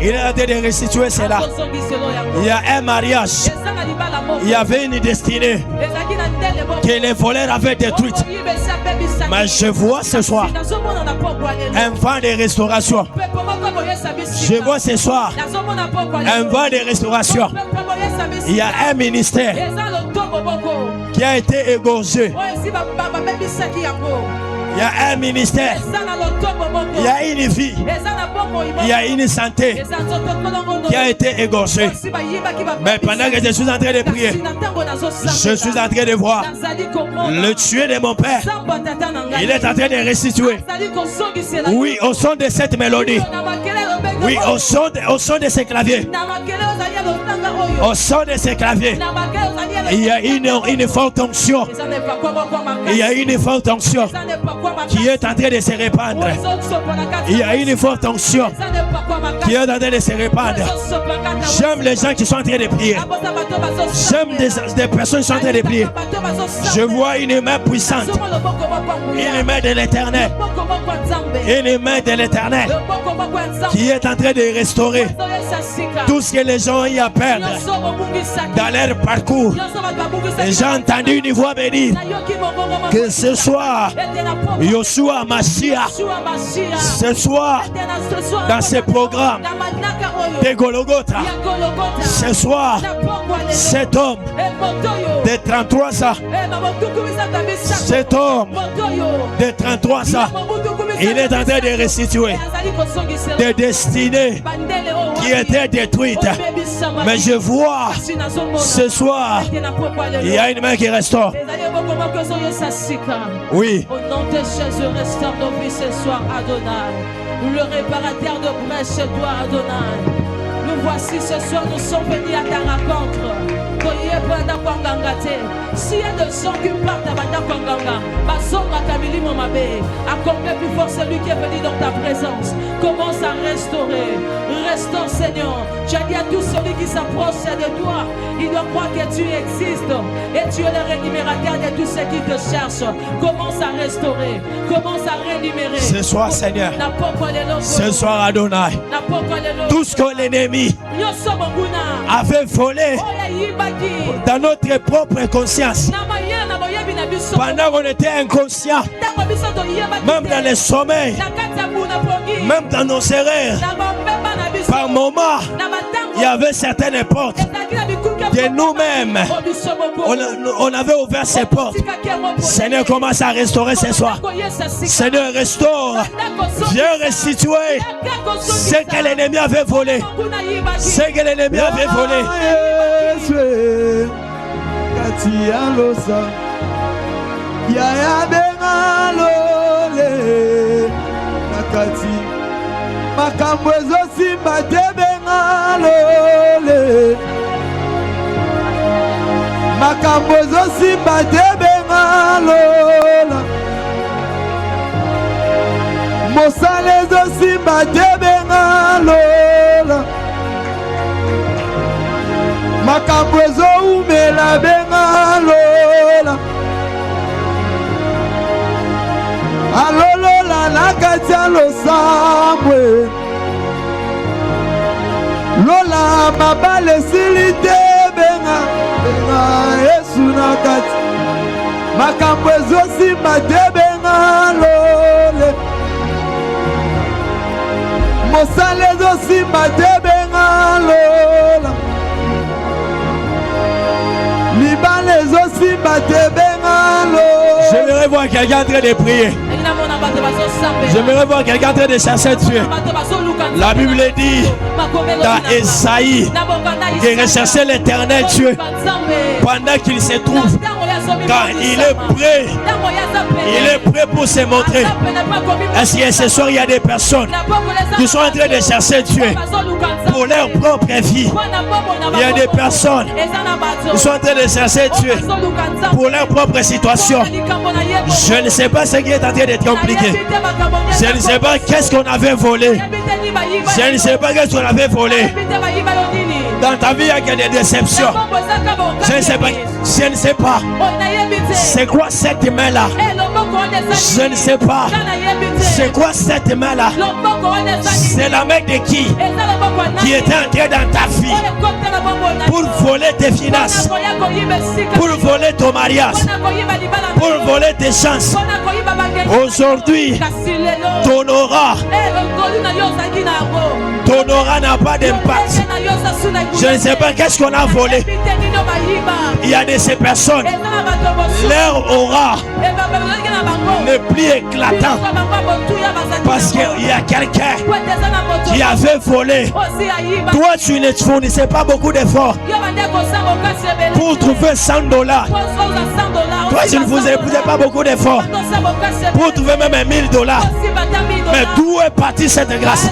Il est en train de restituer cela. Il y a un mariage. Il y avait une destinée que les voleurs avaient détruite. Mais je vois ce soir un vent de restauration. Je vois ce soir un vent de restauration. Il y a un ministère qui a été égorgé. Il y a un ministère. Il y a une vie. Il y a une santé qui a été égorgée. Mais pendant que je suis en train de prier, je suis en train de voir le Dieu de mon père. Il est en train de restituer. Oui, au son de cette mélodie. Oui, au son de ces claviers. Au son de ces claviers. Il y a une forte onction. Il y a une forte onction qui est en train de se répandre. Il y a une forte onction qui est en train de se répandre. J'aime les gens qui sont en train de prier. J'aime des personnes qui sont en train de prier. Je vois une main puissante. Une main de l'éternel. Une main de l'éternel qui est en train de restaurer tout ce que les gens ont eu à perdre dans leur parcours. Et j'ai entendu une voix me dire que ce soir, Yoshua Mashiach. Ce soir, dans ces programmes de Golgotha, ce soir, cet homme de 33 ans, cet homme de 33 ans, il est en train de restituer des destinées qui étaient détruites. Mais je vois ce soir, il y a une main qui restaure. Oui. Au nom de Jésus, restaure nos vies ce soir, Adonai. Le réparateur de brèche, toi, Adonai. Nous voici ce soir, nous sommes venus à ta rencontre. S'il y a des gens qui partent à Konganga, accompagne plus fort celui qui est venu dans ta présence. Commence à restaurer. Restaure, Seigneur. Tu as dit à tout celui qui s'approche de toi, il doit croire que tu existes et tu es le rémunérateur de tous ceux qui te cherchent. Commence à restaurer. Commence à rémunérer. Ce soir, Seigneur. Ce soir, Adonai. Tout ce que l'ennemi avait volé dans notre propre conscience, pendant qu'on était inconscient, même dans les sommeils, même dans nos erreurs, par moments, il y avait certaines portes de nous-mêmes. On avait ouvert ces portes. Seigneur, commence à restaurer ce soir. Seigneur, restaure. Viens restituer ce que l'ennemi avait volé. Ce que l'ennemi avait volé. Makambo ezosimba te benga lole. Makambo ezosimba te benga lola. Mosala ezosimba te benga lola. Makambo ezoumela benga lola. Alolola nakatia losambwe. Lola mabale silite benga. Benga Yesu nakati. Makambo ezosimba te benga lole. Mosala ezosimba te benga lola. Libale ezosimba te benga lola. J'aimerais voir quelqu'un en train de prier. J'aimerais voir quelqu'un en train de chercher Dieu. La Bible dit dans Esaïe de rechercher l'éternel Dieu pendant qu'il se trouve, car il est prêt. Il est prêt pour se montrer. Est-ce que ce soir il y a des personnes qui sont en train de chercher Dieu pour leur propre vie? Il y a des personnes qui sont en train de chercher Dieu pour leur propre situation. Je ne sais pas ce qui est en train d'être compliqué. Je ne sais pas qu'est-ce qu'on avait volé. Je ne sais pas qu'est-ce qu'on avait volé. Dans ta vie, il y a des déceptions. Je ne sais pas. Je ne sais pas. C'est quoi cette main-là? Je ne sais pas. C'est quoi cette main-là? C'est la main de qui était entrée dans ta vie pour voler tes finances, pour voler ton mariage, pour voler tes chances. Aujourd'hui, ton aura n'a pas d'impact. Je ne sais pas qu'est-ce qu'on a volé. Il y a de ces personnes, leur aura n'est plus éclatant parce qu'il y a quelqu'un qui avait volé. Toi, tu ne fournissais pas beaucoup d'efforts pour trouver $100. Toi, tu ne faisais pas beaucoup d'efforts pour trouver même $1000. Mais d'où est partie cette grâce?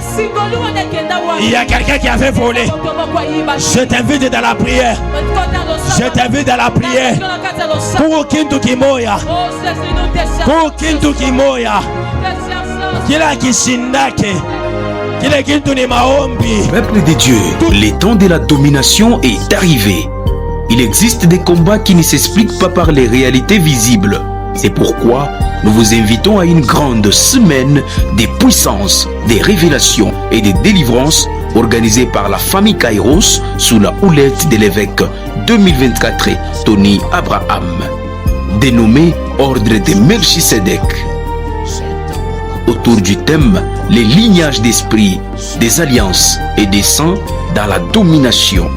Il y a quelqu'un qui avait volé. Je t'invite dans la prière. Je t'invite dans la prière. Pour Kintu Kimoya. Pour Kintu Kimoya. Kila Kishindake. Kila Kintu ni maombi. Peuple de Dieu, le temps de la domination est arrivé. Il existe des combats qui ne s'expliquent pas par les réalités visibles. C'est pourquoi nous vous invitons à une grande semaine des puissances, des révélations et des délivrances organisée par la famille Kairos sous la houlette de l'évêque 2024 Tony Abraham. Dénommé Ordre de Melchisedec. autour du thème les lignages d'esprit, des alliances et des saints dans la domination,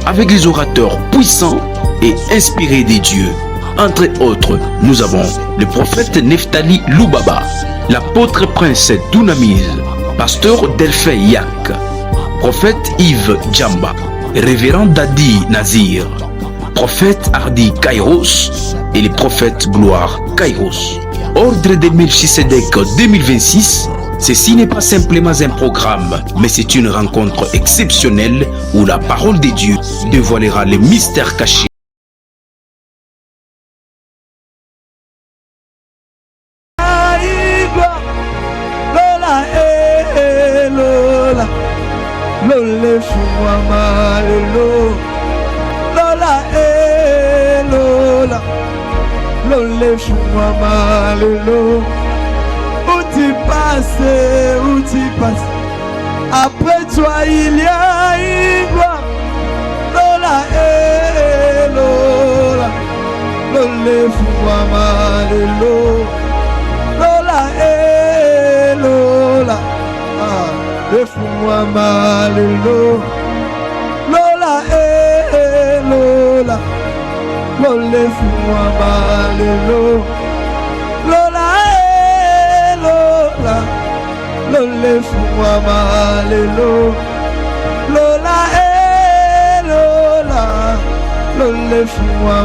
avec les orateurs puissants et inspirés des dieux. Entre autres, nous avons le prophète Neftali Lubaba, l'apôtre prince Dunamise, pasteur Delphin Yak, prophète Yves Djamba, révérend Dadi Nazir, prophète Hardy Kairos et le prophète Gloire Kairos. Ordre de Melchisedec 2026, ceci n'est pas simplement un programme, mais c'est une rencontre exceptionnelle où la parole de Dieu dévoilera les mystères cachés. Où tu passes, après toi il y a une gloire. Lola, Lola, Lola, fous-moi Lola, Lola, fous-moi Lola, Lola, Lola, fous-moi Lola, Lola, fous-moi Lola, Lola, Lola, fous-moi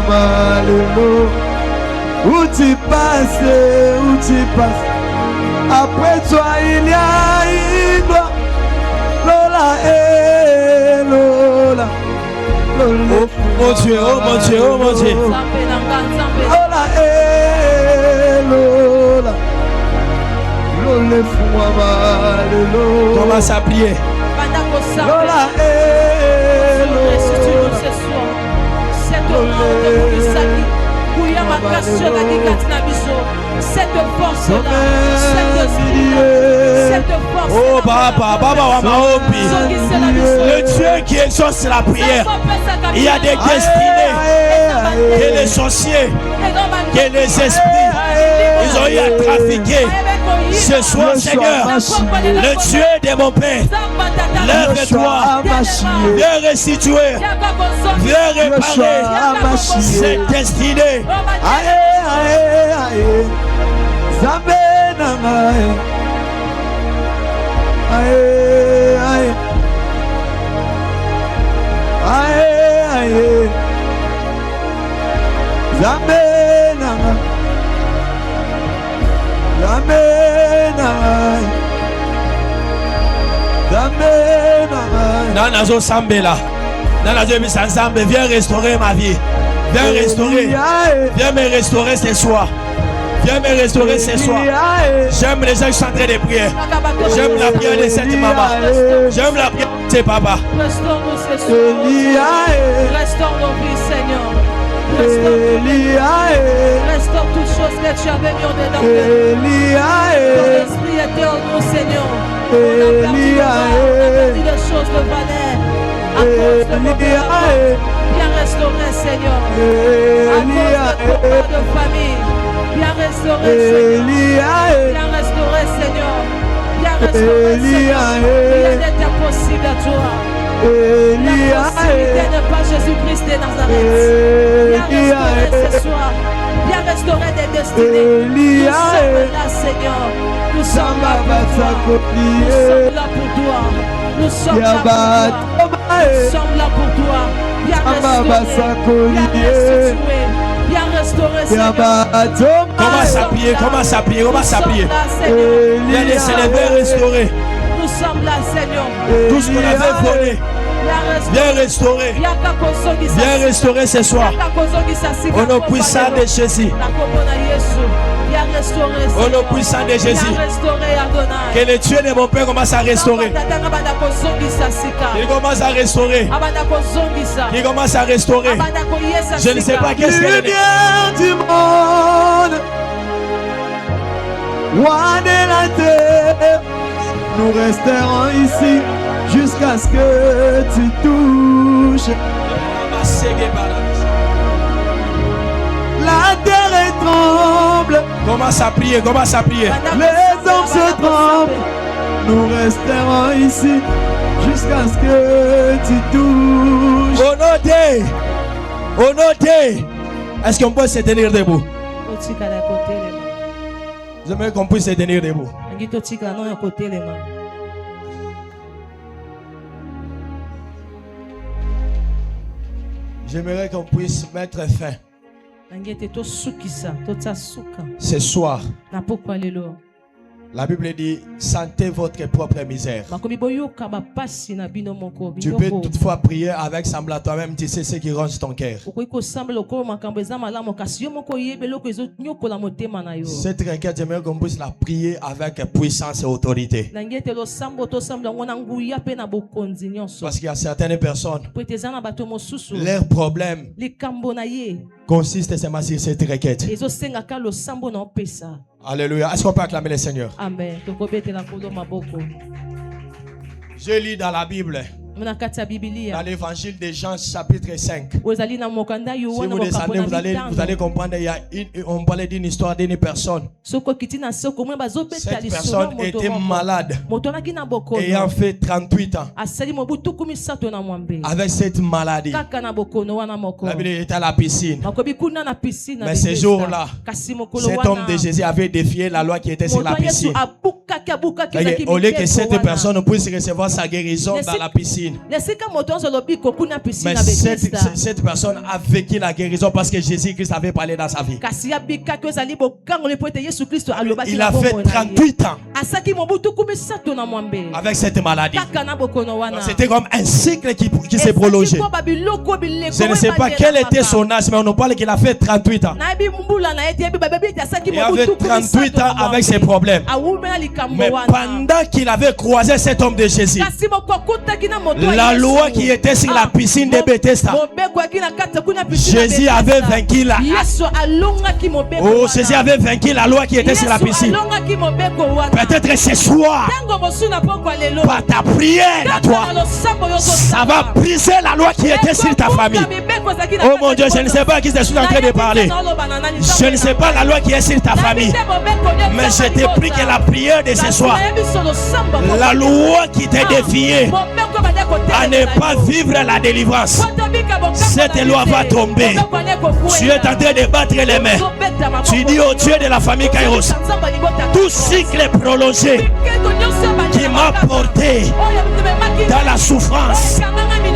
où tu passes, après toi il y a une gloire. Lola, Lola, Lola, mon Dieu, oh mon Dieu, oh mon Dieu. Lola, Lola, Lola, fous-moi Commence à prier. Lola, cette force-là, cette force. Oh Baba, le Dieu qui exauce la prière. Il y a des destinées que les sorciers, que les esprits, ils ont eu à trafiquer. Ce soir, Seigneur, le Dieu de mon Père, lève-toi, viens restituer, viens réparer cette destinée. Nanazo Sambela, Nanazo Bisansambe, viens restaurer ma vie. Viens restaurer, viens me restaurer ce soir. Viens me restaurer ce soir. J'aime les gens qui sont en train de prier. J'aime la prière de cette maman. J'aime la prière de ses papas. Restaure-nous ce soir. Restaure nos vies, Seigneur. Restaure toutes choses que tu avais mis en dedans de nous. Ton esprit était en nous, Seigneur. On a perdu des choses de valeur à cause de nos pères. Viens restaurer, Seigneur. À cause de nos de famille. Viens restaurer, Seigneur. Viens restaurer, Seigneur. Viens restaurer, Seigneur. Rien n'est impossible à toi. La possibilité n'est pas Jésus-Christ de Nazareth. Viens restaurer ce soir. Viens restaurer des destinées. Nous sommes là, Seigneur. Nous sommes là pour toi. Nous sommes là pour toi. Nous sommes là pour toi. Nous sommes là pour toi. Viens restaurer. Viens restituer. Viens restaurer, Seigneur. Commence à prier, commence à prier, commence à prier. Viens laisser les verres restaurer. Nous sommes là, Seigneur. Tout ce qu'on avait volé. Viens restaurer. Viens restaurer ce soir. Au nom puissant de Jésus. Au nom puissant de Jésus. Que le Dieu de mon Père commence à restaurer. Il commence à restaurer. Il commence à restaurer. Je ne sais pas qu'est-ce qu'elle est. Du monde, roi de la terre, nous resterons ici jusqu'à ce que tu touches. La terre tremble. Commence à prier, commence à prier. Les tombe se tremble, nous resterons ici jusqu'à ce que tu touches. Au noté, est-ce qu'on peut se tenir debout? J'aimerais qu'on puisse se tenir debout. J'aimerais qu'on puisse mettre fin ce soir. La Bible dit, sentez votre propre misère. Tu peux toutefois prier avec semble à toi-même, tu sais ce qui ronge ton cœur. Cette requête, j'aimerais qu'on puisse la prier avec puissance et autorité. Parce qu'il y a certaines personnes, leur problème consiste seulement sur cette requête. Alléluia. Est-ce qu'on peut acclamer le Seigneur? Amen. Je lis dans la Bible, dans l'évangile de Jean chapitre 5. Si vous descendez, vous allez comprendre, on parlait d'une histoire d'une personne. Cette personne était malade, ayant fait 38 ans avec cette maladie. La Bible était à la piscine. Mais ce jour-là, cet homme de Jésus avait défié la loi qui était sur la piscine. Au lieu que cette personne puisse recevoir sa guérison dans la piscine, mais cette personne a vécu la guérison parce que Jésus-Christ avait parlé dans sa vie. Il a fait 38 ans avec cette maladie. C'était comme un cycle qui s'est prolongé. Je ne sais pas quel était son âge, mais on nous parle qu'il a fait 38 ans. Il avait 38 ans avec ses problèmes. Mais pendant qu'il avait croisé cet homme de Jésus, la loi qui était sur la piscine de Bethesda, Jésus avait vaincu la Jésus avait vaincu la loi qui était sur la piscine. Peut-être ce soir, par ta prière à toi, ça va briser la loi qui était sur ta famille. Oh mon Dieu, je ne sais pas à qui je suis en train de parler. Je ne sais pas la loi qui est sur ta famille, mais je te prie que la prière de ce soir, la loi qui t'a défié à ne pas vivre la délivrance, cette loi va tomber. Tu es en train de battre les mains. Tu dis au Dieu de la famille Kairos, tout cycle prolongé qui m'a porté dans la souffrance,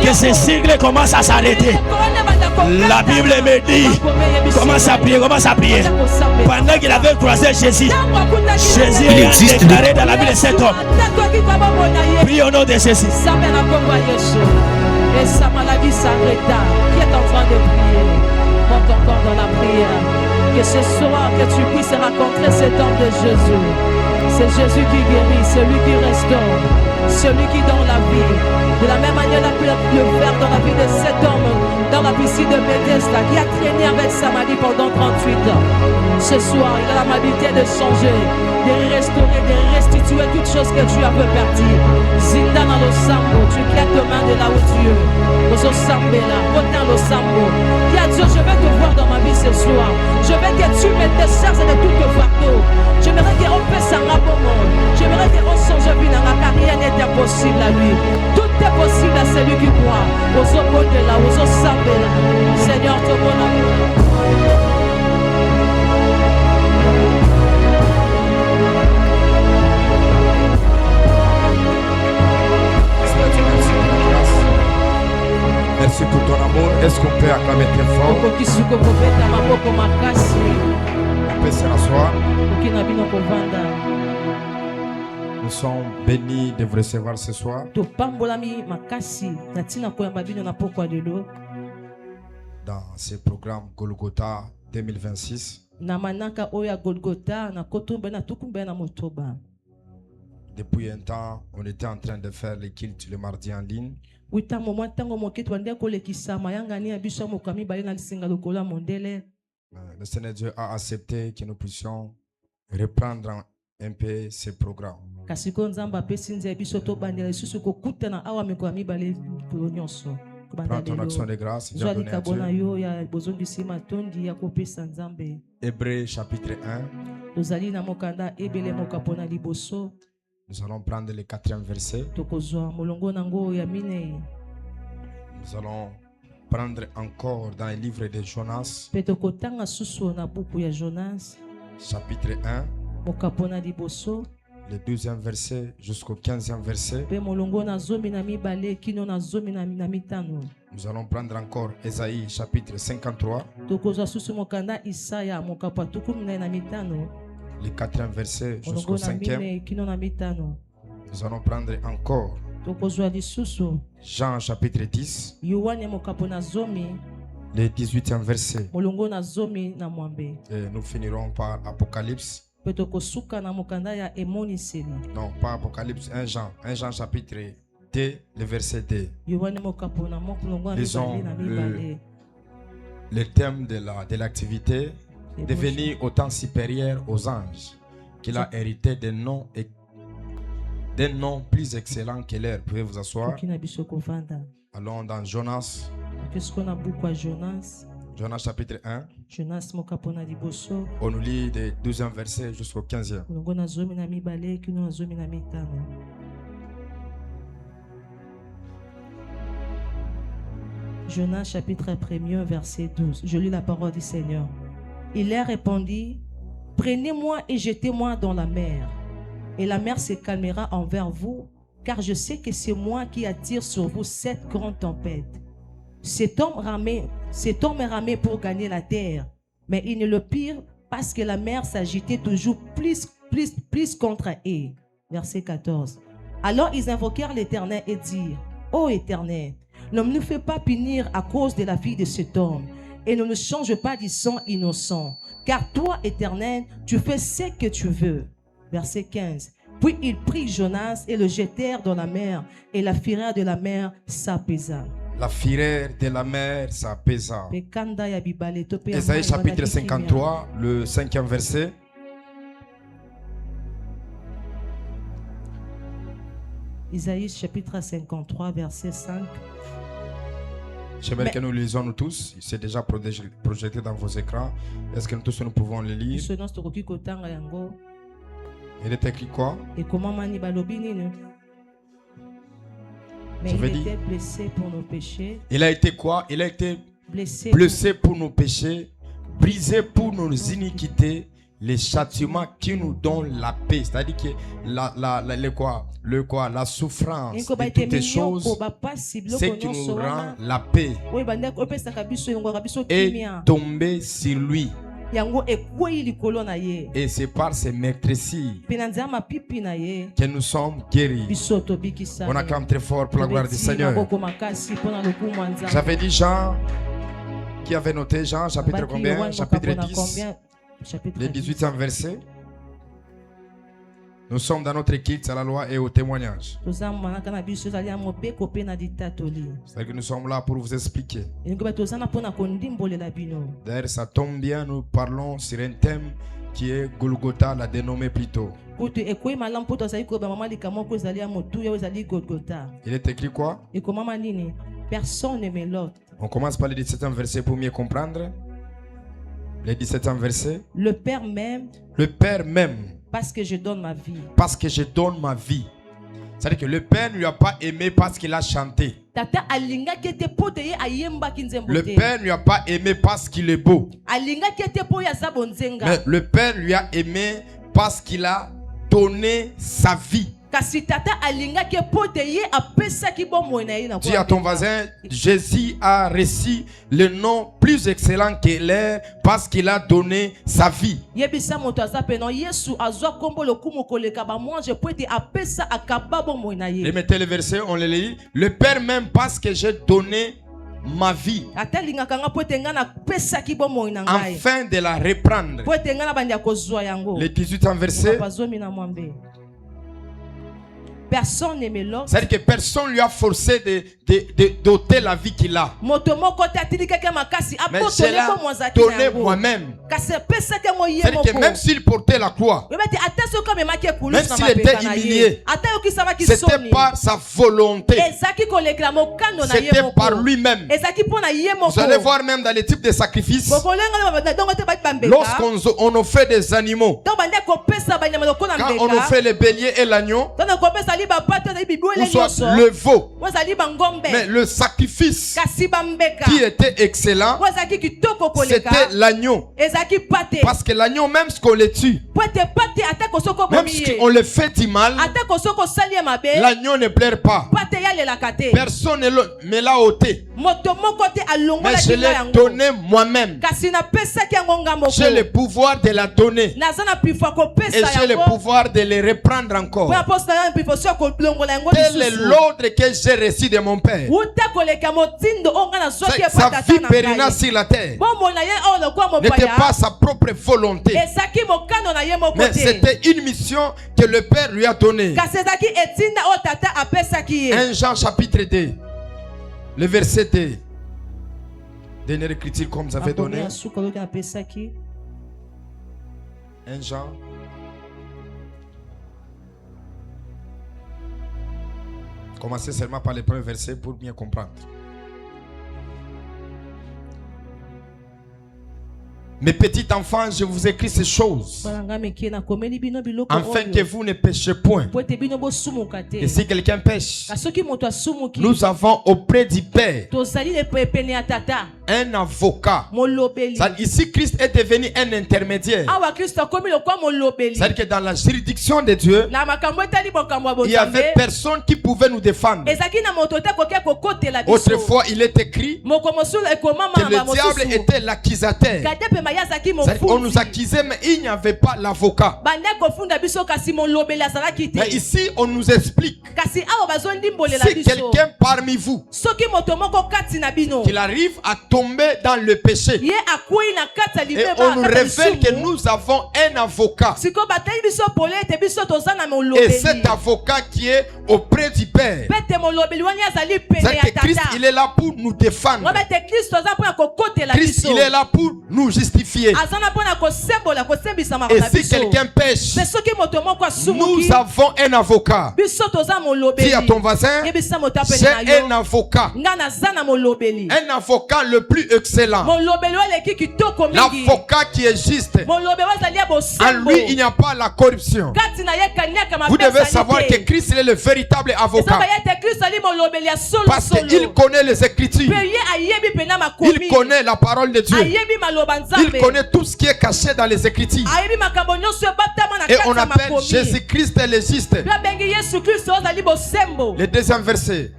que ce cycle commence à s'arrêter. La Bible me dit, commence à prier. Pendant qu'il avait croisé Jésus, Jésus a déclaré dans la Bible de cet homme. Prie au nom de Jésus. Et sa maladie s'arrêta. Qui est en train de prier? Monte encore dans la prière. Que ce soir, que tu puisses rencontrer cet homme de Jésus. C'est Jésus qui guérit, celui qui restaure, celui qui donne la vie. De la même manière, il a pu le faire dans la vie de cet homme, dans la piscine de Bethesda, qui a traîné avec sa maladie pendant 38 ans. Ce soir, il a l'amabilité de changer, de restaurer, de restituer toutes choses que tu avais perdues. Zinda dans le sambo, tu claques tes mains de là où tu es. Au sambo là, côté dans le sambo. Dis à Dieu, je vais te voir dans ma vie ce soir. Je veux que tu me décharges de tout le fardeau. J'aimerais qu'on fasse un rapport. J'aimerais qu'on change vie dans ma carrière, n'est impossible à lui. Tout est possible à celui qui croit. Aux autres de là, aux autres sambo là. Seigneur, te bon amour. Merci pour ton amour. Est-ce qu'on peut acclamer très fort? On peut se rasseoir. Nous sommes bénis de vous recevoir ce soir dans ce programme Golgotha 2026. Depuis un temps, on était en train de faire les cultes le mardi en ligne. Le Seigneur Dieu a accepté que nous puissions reprendre un peu ce programme. Prends ton action de grâce, Dieu a donné à Dieu. Hébreux chapitre 1. tozali na mokanda ebele mokapona liboso Nous allons prendre le 4e verset. tokozwa molongo nango ya minei Nous allons prendre encore dans le livre de Jonas, mpe tokotanga susu na buku ya Jonas chapitre 1, mokapona liboso le 12e verset jusqu'au 15e verset. mpe molongo na zomi na mibale kino na zomi na mitano Nous allons prendre encore Ésaïe, chapitre 53, tokozwa susu mokanda Isaya mokapa tukumi na mitano le 4e verset jusqu'au molongo na 5e. minei kino na mitano Nous allons prendre encore tokozwa lisusu Jean, chapitre 10, yohane mokapo na zomi le 18e verset. molongo na zomi na mwambe Et nous finirons par Apocalypse. mpe tokosuka na mokanda ya emoniseli Non, pas Apocalypse, 1 Jean chapitre 2, le verset 2. yohane mokapo na molongo ya Lisons mibale na mibale Le thème de l'activité, devenir autant supérieur aux anges, qu'il a hérité d'un nom plus excellent que leur. Pouvez vous asseoir. toki na biso kovanda Allons dans Jonas, tokesuka na buku ya Jonas Jonas chapitre 1. Jonas mokapo na liboso On nous lit des 12e verset jusqu'au 15e. molongo na zomi na mibale kino na zomi na mitano Jonas chapitre 1 verset 12. Je lis la parole du Seigneur. Il leur répondit, prenez-moi et jetez-moi dans la mer, et la mer se calmera envers vous, car je sais que c'est moi qui attire sur vous cette grande tempête. Cet homme est ramé pour gagner la terre, mais il ne le pire parce que la mer s'agitait toujours plus contre eux. Verset 14. Alors ils invoquèrent l'Éternel et dirent, ô Éternel, ne nous fais pas punir à cause de la vie de cet homme, et ne nous change pas du sang innocent, car toi, Éternel, tu fais ce que tu veux. Verset 15. Puis ils prirent Jonas et le jetèrent dans la mer, et la fureur de la mer s'apaisa. La fureur de la mer s'apaisa. Pekanda ya bibale, tope ya Ésaïe mai, chapitre wana kikimia. 53, le 5e verset. Isaïe chapitre 53, verset 5. J'aimerais que nous lisons nous tous. C'est déjà projeté dans vos écrans. Est-ce que nous tous nous pouvons le lire? Ce nom tokoki kotanga yango. Il est écrit quoi? Et comment mani balobi nini? Mais Je il veux était dire- blessé pour nos péchés. Il a été quoi? Il a été Blessé. blessé pour nos péchés, brisé pour nos iniquités, les châtiments qui nous donnent la paix. C'est-à-dire que la souffrance Inko de ba toutes ete les mignon choses, ko ba pasi biloko c'est qui nyonso nous rend wana. la paix, Oyo banda opesaka biso yango biso est kimia. tombé sur lui. Yango ekwei likolo na ye. Et c'est par ces maîtrises Pe na nzama pipi na ye. que nous sommes guéris. Biso tobikisa. On acclame très fort pour la gloire du Seigneur. J'avais dit Jean, qui avait noté Jean, chapitre combien? Chapitre 10, le 18e verset. Nous sommes dans notre équipe à la loi et au témoignage. C'est-à-dire que nous sommes là pour vous expliquer. D'ailleurs, ça tombe bien, nous parlons sur un thème qui est Golgotha, l'a dénommé plutôt. Il est écrit quoi? Personne ne me l'ôte. On commence par le 17e verset pour mieux comprendre. Le 17e verset. Le Père m'aime Le Père m'aime parce que je donne ma vie. parce que je donne ma vie. C'est-à-dire que le Père ne lui a pas aimé parce qu'il a chanté. Le Père ne lui a pas aimé parce qu'il est beau. Mais le Père lui a aimé parce qu'il a donné sa vie. Dis à ton voisin, Jésus a reçu le nom plus excellent que l'air parce qu'il a donné sa vie. Remettez le verset, on le lit. Le Père même parce que j'ai donné ma vie afin de la reprendre. Le 18e verset. Personne ne me l'offre. C'est-à-dire que personne lui a forcé d'ôter la vie qu'il a. Mais je l'ai donné moi-même. C'est-à-dire que même s'il portait la croix, même s'il était humilié, c'était par sa volonté. C'était par lui-même. Vous allez voir même dans les types de sacrifices, lorsqu'on offrait des animaux, quand on offrait les béliers et l'agneau, ou soit le veau, mais le sacrifice qui était excellent, c'était l'agneau. Parce que l'agneau, même ce qu'on le tue, même si on le fait du mal, l'agneau ne pleure pas. Personne ne l'a ôté, mais je l'ai donné moi-même. J'ai le pouvoir de la donner et j'ai le pouvoir de le reprendre encore. Tel est l'ordre que j'ai reçu de mon Père. Sa vie périna sur la terre n'était pas sa propre volonté, mais c'était une mission que le Père lui a donnée. 1 Jean chapitre 2, le verset 2. Dernière écriture comme vous avez donné. 1 Jean. Commencez seulement par les premiers versets pour bien comprendre. Mes petits enfants, je vous écris ces choses afin que vous ne péchiez point. Et si quelqu'un pêche, nous avons auprès du Père un avocat. Ici, Christ est devenu un intermédiaire. C'est-à-dire que dans la juridiction de Dieu, il n'y avait personne qui pouvait nous défendre. Autrefois, il est écrit que le diable était l'accusateur. On nous accusait, mais il n'y avait pas l'avocat. Mais ici, on nous explique si quelqu'un parmi vous qu'il arrive à tomber dans le péché, et on nous révèle que nous avons un avocat, et cet avocat qui est auprès du Père, c'est que Christ, il est là pour nous défendre. Christ, il est là pour nous justifier. Et si quelqu'un pêche, nous avons un avocat. Dis à ton voisin, j'ai un avocat. Un avocat le plus excellent. L'avocat qui est juste. En lui, il n'y a pas la corruption. Vous devez savoir que Christ est le véritable avocat. Parce qu'il connaît les Écritures. Il connaît la parole de Dieu. Il connaît tout ce qui est caché dans les Écritures. Et on appelle Jésus-Christ le juste. Le deuxième verset.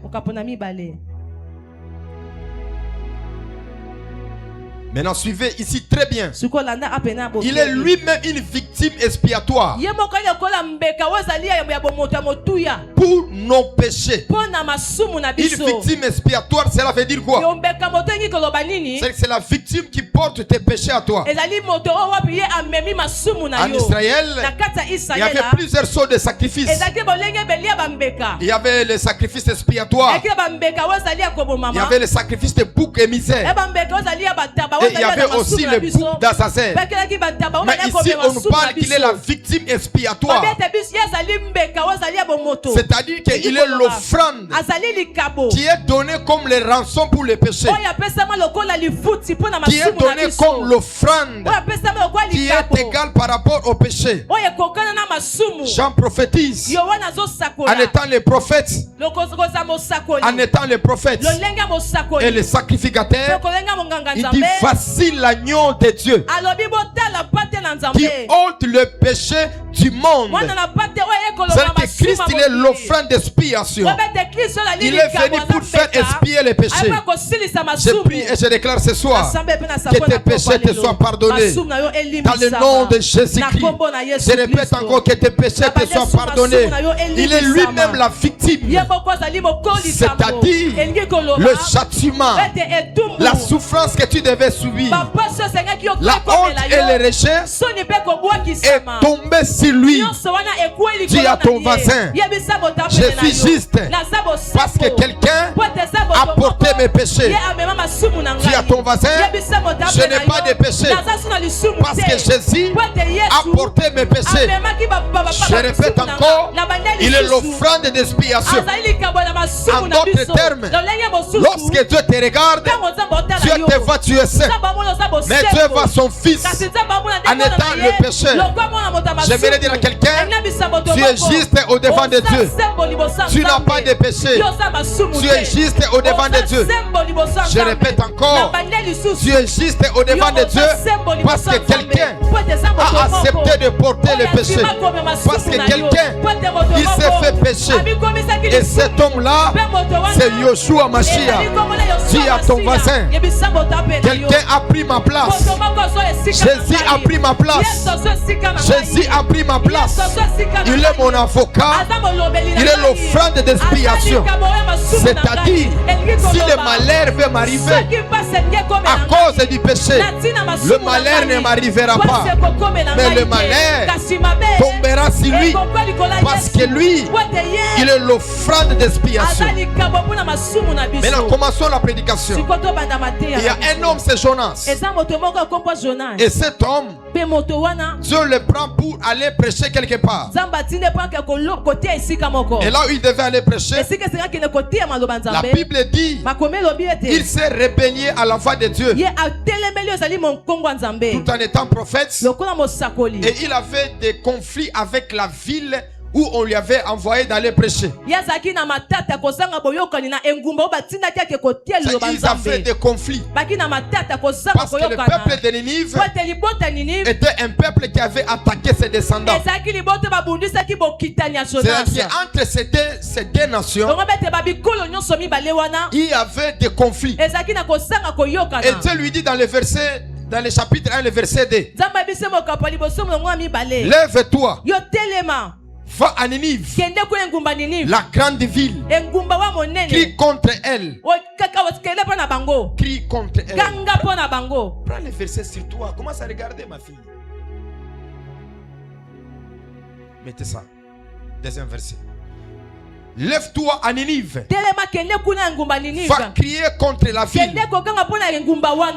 Maintenant, suivez ici très bien. Il est lui-même une victime expiatoire pour nos péchés. Une victime expiatoire, cela veut dire quoi? C'est la victime qui porte tes péchés à toi. En Israël, il y avait plusieurs sortes de sacrifices. Il y avait le sacrifice expiatoire. Il y avait le sacrifice de bouc et misère. Et il y avait aussi le bouc d'Azazel. Mais ici, on nous parle qu'il est la victime expiatoire. C'est-à-dire qu'il est l'offrande qui est donnée comme les rançons pour les péchés. Qui est donnée comme l'offrande qui est égale par rapport au péché. Jean prophétise en étant le prophète. En étant le prophète et le sacrificateur, il dit voici l'agneau de Dieu qui ôte le péché du monde. C'est que Christ, il est l'offrande d'expiation. Il est venu pour faire expier les péchés. Je prie et je déclare ce soir que tes péchés te soient pardonnés dans le nom de Jésus-Christ. Je répète encore que tes péchés te soient pardonnés. Il est lui-même la victime, c'est-à-dire le châtiment, la souffrance que tu devais subir, la honte et le rejet est tombé sur lui. Dis à ton voisin, je suis juste parce que quelqu'un a porté mes péchés. Dis à ton voisin, je n'ai pas de péché. Parce que Jésus a porté mes péchés. Je répète encore, il est l'offrande d'expiation. En d'autres termes, lorsque Dieu te regarde, Dieu te voit, tu es saint. Mais Dieu voit son fils en étant le pécheur. J'aimerais dire à quelqu'un, tu es juste au devant de Dieu. Tu n'as pas de péché. Tu es juste au devant de Dieu. Je répète encore, tu es juste au devant de Dieu parce que quelqu'un a accepté de porter le péché. Parce que quelqu'un, il s'est fait pécher. Et cet homme-là, c'est Yoshua Mashiach. Dis à ton voisin, quelqu'un a pris ma place. Jésus a pris ma place. Jésus a pris ma place. Il est mon avocat. Il est l'offrande d'expiation. C'est-à-dire, si le malheur veut m'arriver à cause du péché, le malheur ne m'arrivera pas. Mais le malheur tombera sur lui. Parce que lui, il est l'offrande d'expiation. Maintenant, commençons la prédication. Il y a un homme, c'est Jonas. Et cet homme, Dieu le prend pour aller prêcher quelque part. Et là où il devait aller prêcher, la Bible dit il s'est rébellé à la voix de Dieu tout en étant prophète. Et il avait des conflits avec la ville où on lui avait envoyé d'aller prêcher. Ils avaient des conflits. Parce que le peuple de Ninive était un peuple qui avait attaqué ses descendants. C'est-à-dire entre ces deux nations, il y avait des conflits. Et Dieu lui dit dans le chapitre 1, le verset 2, lève-toi, va à Ninive, la grande ville. Crie contre elle. Crie contre elle. Prends le verset sur toi. Commence à regarder, ma fille. Mettez ça. Deuxième verset. Lève-toi à Ninive. Va crier contre la ville.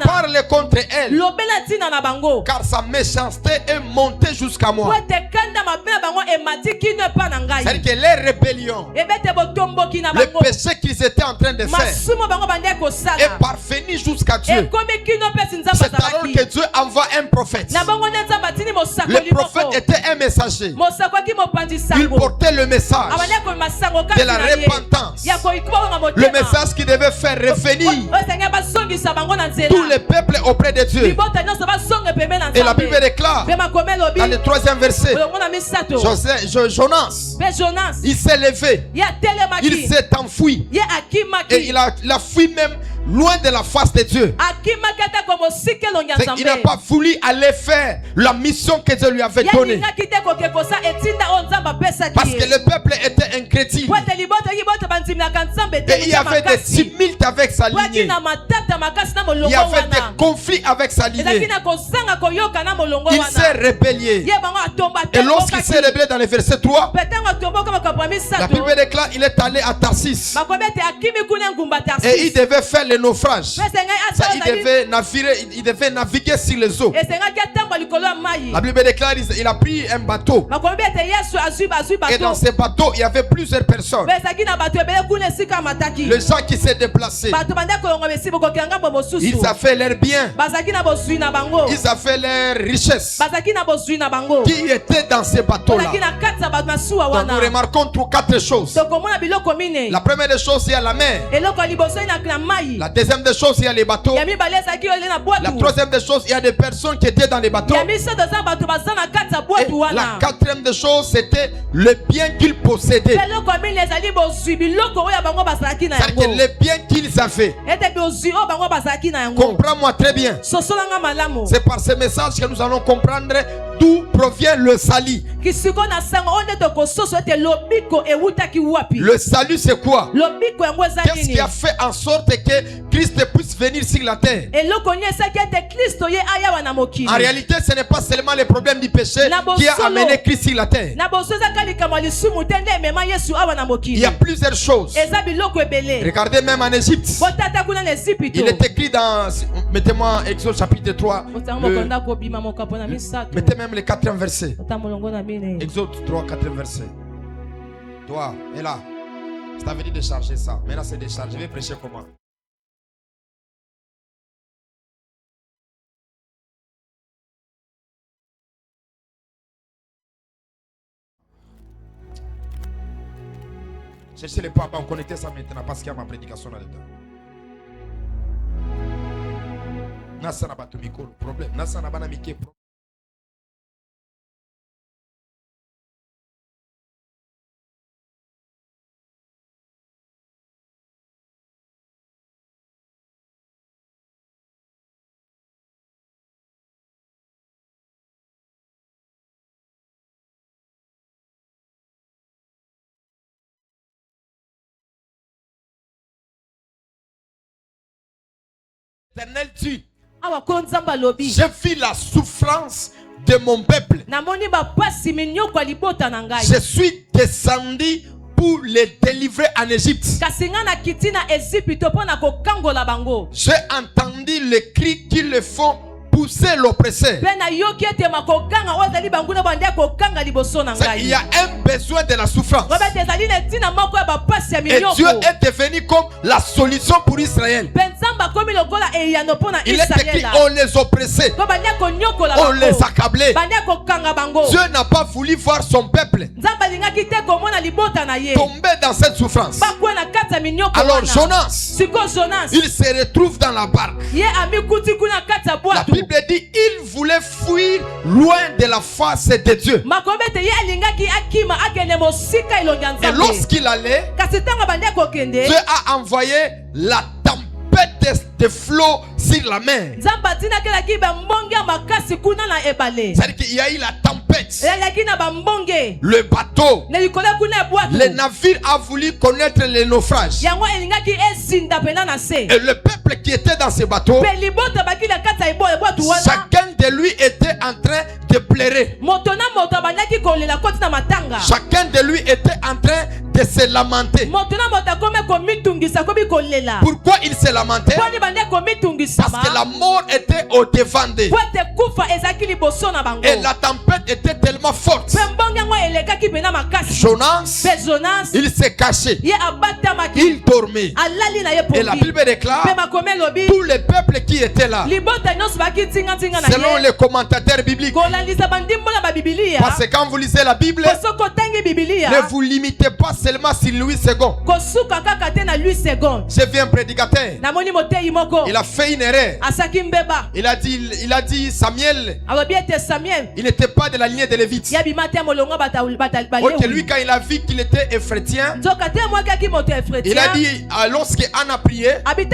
Parle contre elle. Car sa méchanceté est montée jusqu'à moi. C'est-à-dire que les rébellions, le péché qu'ils étaient en train de faire est parvenu jusqu'à Dieu. C'est alors que Dieu envoie un prophète. Le prophète était un messager. Il portait le message de la repentance. Le message qui devait faire revenir tous les peuples auprès de Dieu. Et la Bible déclare dans le 3e verset, Jonas, il s'est levé, il s'est enfui, et il a fui même loin de la face de Dieu. Il n'a pas voulu aller faire la mission que Dieu lui avait donnée. Parce que le peuple était incrédule. Et il y avait des tumultes avec sa lignée. Il y avait des conflits avec sa lignée. Il s'est rébellé. Et lorsqu'il s'est rébellé dans le verset 3, la Bible déclare qu'il est allé à Tarsis. Et il devait faire le naufrage. Il devait naviguer sur les eaux. La Bible déclare qu'il a pris un bateau. Et dans ce bateau, il y avait plusieurs personnes. Les gens qui s'est déplacés, ils avaient leur bien, ils avaient leur richesse qui était dans ce bateau-là. Donc nous remarquons 4 choses. La première des choses, il y a la mer. La deuxième des choses, il y a les bateaux. La troisième des choses, il y a des personnes qui étaient dans les bateaux. Et la quatrième des choses, c'était le bien qu'ils possédaient. C'est-à-dire que les biens qu'ils avaient. Comprends-moi très bien. C'est par ce message que nous allons comprendre d'où provient le salut. Le salut, c'est quoi? Qu'est-ce qui a fait en sorte que Christ puisse venir sur la terre. En réalité, ce n'est pas seulement le problème du péché qui a amené Christ sur la terre. Il y a plusieurs choses. Regardez même en Égypte. Il est écrit dans, mettez-moi Exode chapitre 3. Mettez même le 4e verset. Exode 3, 4e verset. Toi, et là. Je t'avais dit de charger ça. Maintenant c'est déchargé. Je vais prêcher comment? Cherchez les points, on connectait ça maintenant parce qu'il y a ma prédication là-dedans. Nasa n'a pas de problème. Nasa n'a pas de problème. L'Éternel dit, j'ai vu la souffrance de mon peuple. Je suis descendu pour les délivrer en Égypte. J'ai entendu les cris qu'ils le font pousser l'oppresseur. Il y a un besoin de la souffrance. Et Dieu est devenu comme la solution pour Israël. Il est écrit, on les oppressait, on les accablait. Dieu n'a pas voulu voir son peuple tomber dans cette souffrance. Alors Jonas, il se retrouve dans la barque. La Bible dit, il voulait fuir loin de la face de Dieu. Et lorsqu'il allait, Dieu a envoyé la tempête de flots sur la mer. C'est-à-dire qu'il y a eu la tempête. Le bateau, le navire a voulu connaître le naufrage. Et le peuple qui était dans ce bateau, chacun de lui était en train de pleurer. Chacun de lui était en train de se lamenter. Pourquoi il se lamentait? Parce que la mort était au devant d'eux. Et la tempête était tellement forte. Jonas, il s'est caché. Il dormait. Et la Bible déclare, tous les peuples qui étaient là, selon les commentateurs bibliques, parce que quand vous lisez la Bible, ne vous limitez pas seulement sur Louis II. J'ai vu un prédicateur. Il a fait une erreur. Il a dit Samuel, il n'était pas de la lignée de Lévite. Ok, lui quand il a vu qu'il était Ephrétien, il a dit lorsque Anne a prié, Dieu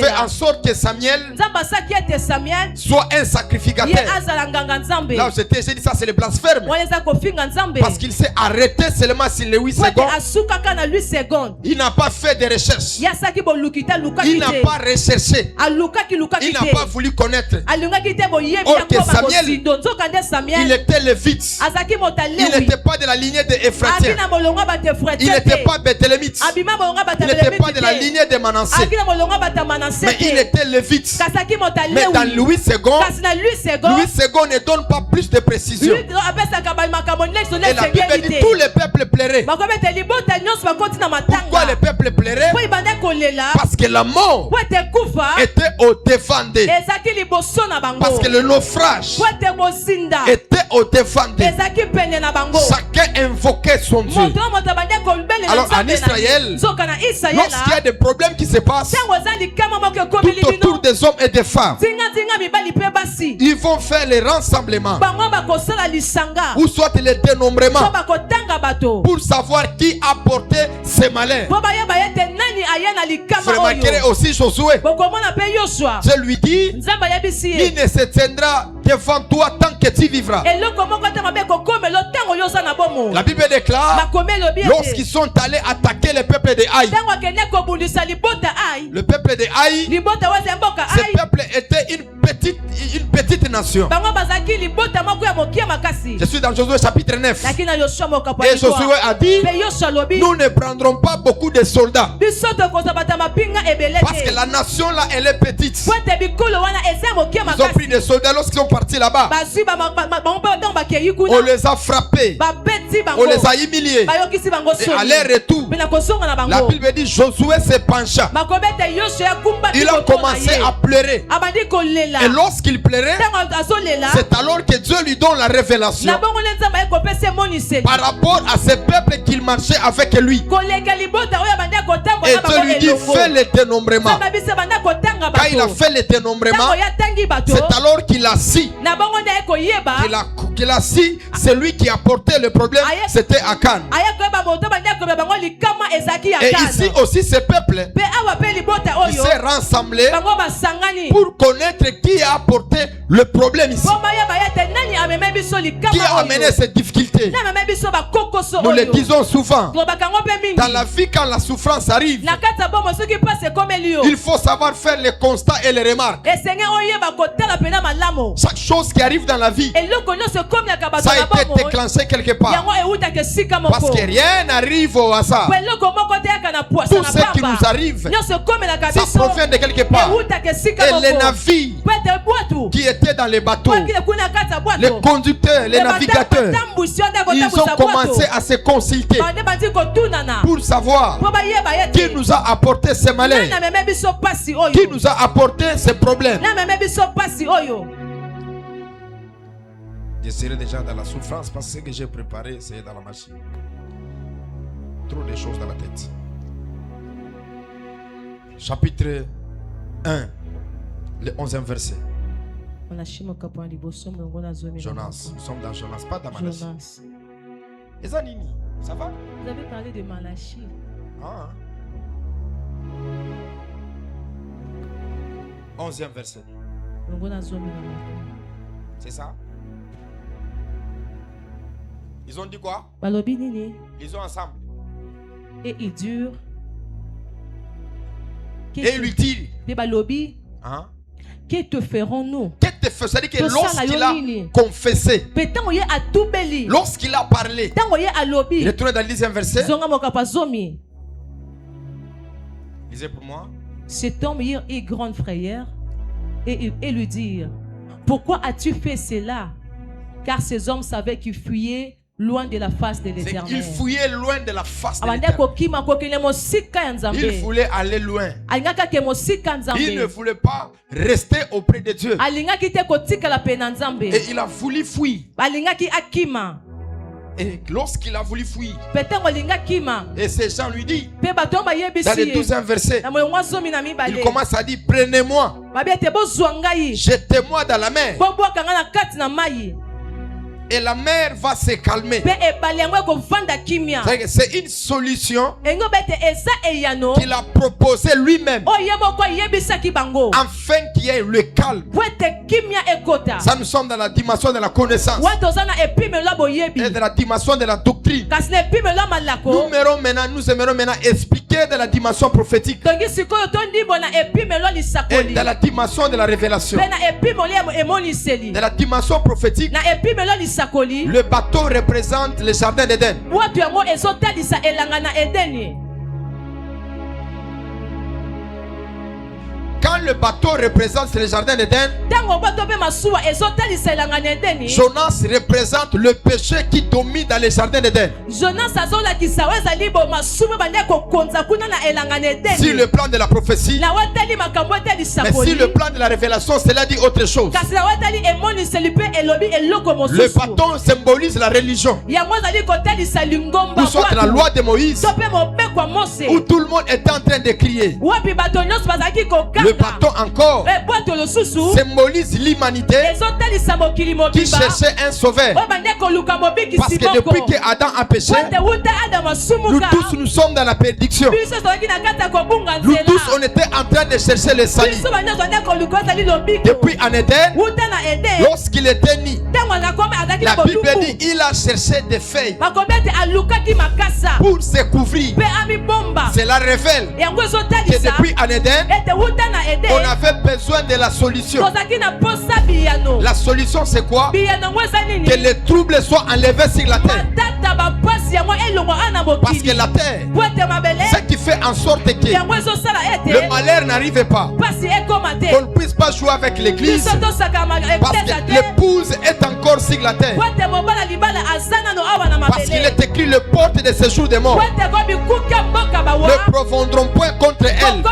fait en sorte que Samuel soit un sacrificateur. Là j'ai dit ça, c'est le blasphème, parce qu'il s'est arrêté seulement sur les 8 secondes. Il n'a pas fait de recherche. Il n'a pas recherché. Il n'a pas voulu connaître. Or que Samuel, il était lévite. Il n'était pas de la lignée de Ephraim. Il n'était pas Béthélémite. Il n'était pas de la lignée de Manassé. Mais il était lévite. Mais dans Louis II ne donne pas plus de précision. Et la Bible dit tous les peuples pleuraient. Pourquoi les peuples pleuraient? Parce que la mort était au devant d'eux. Parce que le naufrage était au devant d'eux. Chacun invoquait son Dieu. Alors en Israël, lorsqu'il y a des problèmes qui se passent tout autour des hommes et des femmes, ils vont faire les rassemblements ou soit les dénombrements pour savoir qui a porté ces malheurs. Vous remarquerez aussi Josué, je lui dis, il ne se tiendra de devant toi tant que tu vivras. La Bible déclare, lorsqu'ils sont allés attaquer le peuple de Haï, le peuple de Haï, ce peuple était une petite nation. Je suis dans Josué chapitre 9. Et Josué a dit, nous ne prendrons pas beaucoup de soldats. Parce que la nation là, elle est petite. Ils ont pris des soldats lorsqu'ils sont partis là-bas. On les a frappés. On les a humiliés. Et à leur retour, la Bible dit Josué se pencha. Il a commencé à pleurer. Et lorsqu'il pleurait, c'est alors que Dieu lui donne la révélation par rapport à ce peuple qu'il marchait avec lui. Et Dieu lui dit, fais le dénombrement. Quand il a fait le dénombrement, c'est alors qu'il a su. Qu'il a su, celui qui a porté le problème, c'était Akan. Et ici aussi, ce peuple, il s'est rassemblé pour connaître qui a apporté le problème ici. Qui a amené cette difficulté. Nous le disons souvent. Dans la vie, quand la souffrance arrive, il faut savoir faire les constats et les remarques. Chaque chose qui arrive dans la vie, ça a été déclenché quelque part. Parce que rien n'arrive au hasard. Tout ce qui nous arrive, ça provient de quelque part. Et les navires qui étaient dans les bateaux, les conducteurs, les navigateurs, ils ont commencé à se consulter pour savoir qui nous a apporté ce malheur, qui nous a apporté ce problème. Je serai déjà dans la souffrance parce que ce que j'ai préparé, c'est dans la machine. Trop de choses dans la tête. Chapitre 1, le 11e verset. Jonas, nous sommes dans Jonas, pas dans Malachie. Ezanini, ça va? Vous avez parlé de Malachie. Ah. 11e verset. C'est ça? Ils ont dit quoi? Ils ont ensemble. Et ils durent. Et ils lui disent. Hein? Que te ferons-nous? C'est-à-dire que lorsqu'il a confessé, lorsqu'il a parlé, retournez dans le 10e verset. Lisez pour moi. Cet homme eut grande frayeur et lui dire: pourquoi as-tu fait cela? Car ces hommes savaient qu'ils fuyaient loin de la face de l'Éternel. Il fouillait loin de la face de l'Éternel. Il voulait aller loin. Il ne voulait pas rester auprès de Dieu. Et il a voulu fuir. Et lorsqu'il a voulu fuir, et ces gens lui disent, dans le 12e verset, il commence à dire: prenez-moi, jetez-moi dans la mer. Et la mer va se calmer. C'est une solution qu'il a proposée lui-même, afin qu'il y ait le calme. Ça, nous sommes dans la dimension de la connaissance et de la dimension de la doctrine. Nous aimerons maintenant expliquer de la dimension prophétique et de la dimension de la révélation. De la dimension prophétique, le bateau représente le jardin d'Éden. Quand le bateau représente le jardin d'Éden, Jonas représente le péché qui domine dans le jardin d'Éden. Si le plan de la prophétie, mais si le plan de la révélation, cela dit autre chose. Le bâton symbolise la religion, ou soit la loi de Moïse, où tout le monde est en train de crier. Le bâton encore symbolise l'humanité qui cherchait un sauveur. Parce que depuis que Adam a péché, nous tous nous sommes dans la perdition. Nous tous on était en train de chercher le salut. Depuis en Éden, lorsqu'il était né, la Bible dit il a cherché des feuilles pour se couvrir. Cela révèle que depuis en Éden, on avait besoin de la solution. La solution c'est quoi? Que les troubles soient enlevés sur la terre. Parce que la terre, ce qui fait en sorte que le malheur n'arrive pas, qu'on ne puisse pas jouer avec l'église, parce que l'épouse est encore sur la terre. Parce qu'il est écrit le porte de séjour des morts ne profondront point contre elle.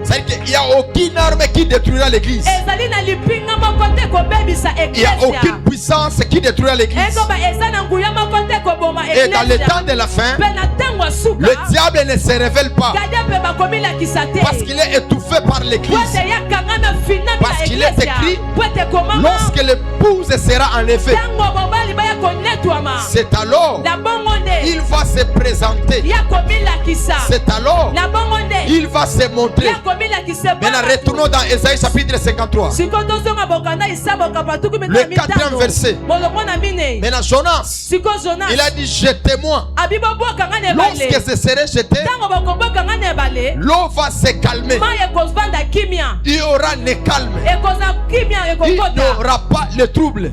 C'est-à-dire qu'il n'y a aucune arme qui détruira l'église. Il n'y a aucune puissance qui détruira l'église. Et dans le temps de la fin, le diable ne se révèle pas. Parce qu'il est étouffé par l'église. Parce qu'il est écrit, lorsque l'épouse sera enlevée, c'est alors il va se présenter. C'est alors il va se montrer. Maintenant retournons dans Ésaïe chapitre 53. Le 4e verset. Maintenant Jonas, il a dit jetez-moi. Lorsque ce serait jeté, l'eau va se calmer. Il y aura le calme. Il n'y aura pas le trouble.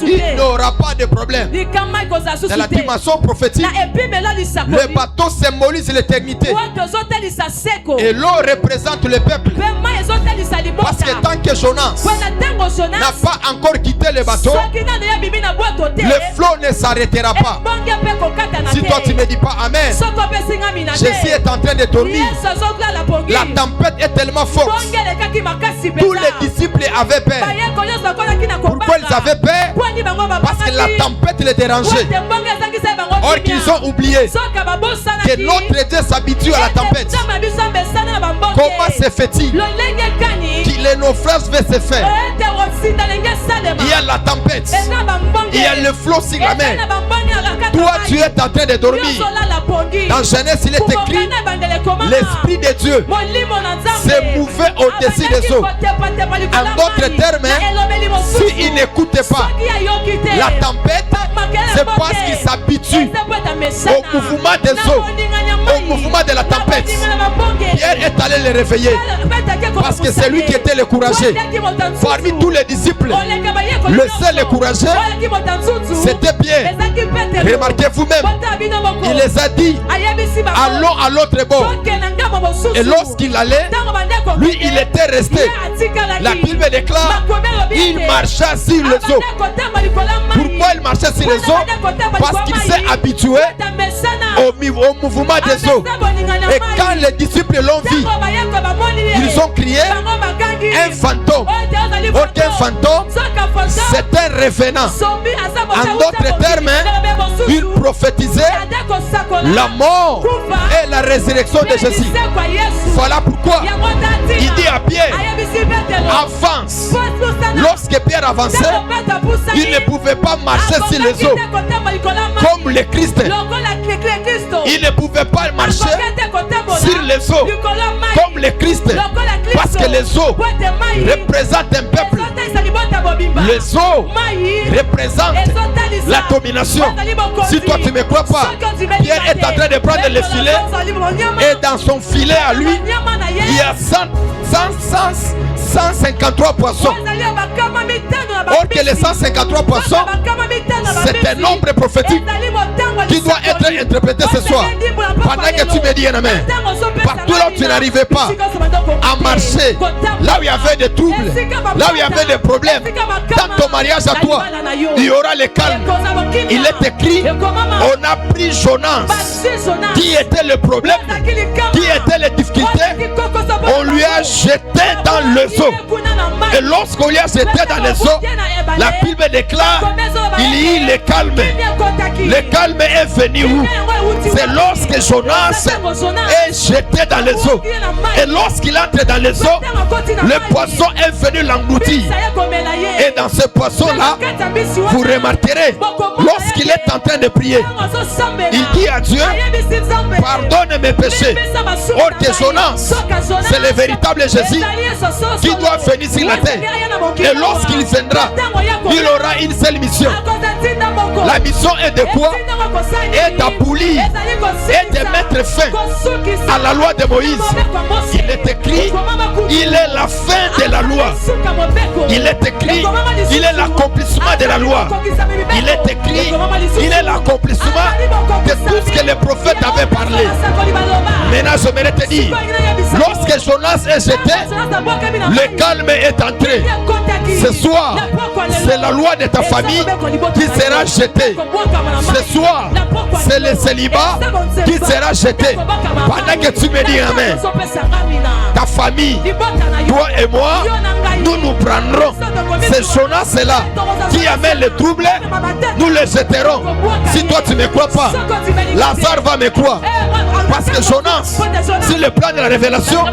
Il n'y aura pas de problème. Dans la dimension prophétique, le bateau symbolise l'éternité et l'eau représente le peuple. Parce que tant que Jonas n'a pas encore quitté le bateau, le flot ne s'arrêtera pas. Si toi tu ne me dis pas Amen, Jésus est en train de dormir. La tempête est tellement forte. Tous les disciples avaient peur. Pourquoi ils avaient peur? Parce que la tempête les dérangeait. Or qu'ils ont oublié que notre Dieu s'habitue à la tempête. Comment se fait-il que les naufrages vont se faire? Il y a la tempête, il y a le flot sur la mer. Toi tu es en train de dormir. Dans Genèse il est écrit, l'Esprit de Dieu se mouvait au-dessus des eaux. En d'autres termes, s'il n'écoutait pas la tempête, c'est parce qu'il s'habitue au mouvement des eaux, au mouvement de la tempête. Pierre est allé le réveiller parce que c'est lui qui était le courageux. Parmi tous les disciples, le seul courageux, c'était Pierre. Remarquez vous-même, il les a dit allons à l'autre bord. Et lorsqu'il allait, lui il était resté. La Bible déclare, il marcha sur les eaux. Pourquoi il marchait sur les eaux? Parce qu'il s'est habitué au mouvement des eaux. Et quand les disciples l'ont vu, ils ont crié un fantôme. Aucun fantôme, c'est un revenant. En d'autres termes, il prophétisait la mort et la résurrection de Jésus. Voilà pourquoi il dit à Pierre, avance. Lorsque Pierre avançait, il ne pouvait pas marcher sur les eaux comme le Christ. Il ne pouvait pas marcher sur les eaux comme le Christ, parce que les eaux représentent un peuple. Les eaux représentent la domination. Si toi tu ne me crois pas, Pierre est en train de prendre le filet, et dans son filet à lui il y a 153 poissons. Or que les 153 poissons, c'est un nombre prophétique qui doit être interprété ce soir. Pendant que tu me dis un amen, partout là où tu n'arrivais pas à marcher, là où il y avait des troubles, là où il y avait des problèmes, dans ton mariage à toi, il y aura le calme. Il est écrit, on a pris Jonas, qui était le problème, qui était les difficultés, on lui a jeté dans les eaux. Et lorsqu'on lui a jeté dans les eaux, la Bible déclare, il y eut le calme. Le calme est venu où? C'est lorsque Jonas est jeté dans les eaux. Et lorsqu'il entre dans les eaux, le poisson est venu l'engloutir. Et dans ce poisson-là, vous remarquerez, lorsqu'il est en train de prier, il dit à Dieu, pardonne mes péchés. Or que Jonas, c'est le véritable Jésus qui doit venir sur la terre. Et lorsqu'il viendra, il aura une seule mission. La mission est de quoi? Est d'abolir et de mettre fin à la loi de Moïse. Il est écrit, il est la fin de la loi. Il est écrit, il est l'accomplissement de la loi. Il est écrit, il est l'accomplissement de tout ce que les prophètes avaient parlé. Maintenant, je voudrais te dire, lorsque Jonas est jeté, le calme est entré. Ce soir, c'est la loi de ta famille qui sera jetée. Ce soir, c'est le célibat qui sera jeté. Pendant que tu me dis amen, ta famille, toi et moi, nous prendrons. C'est Jonas là qui amène le trouble, nous le jeterons. Si toi tu ne me crois pas, Lazare va me croire. Parce que Jonas, sur le plan de la révélation,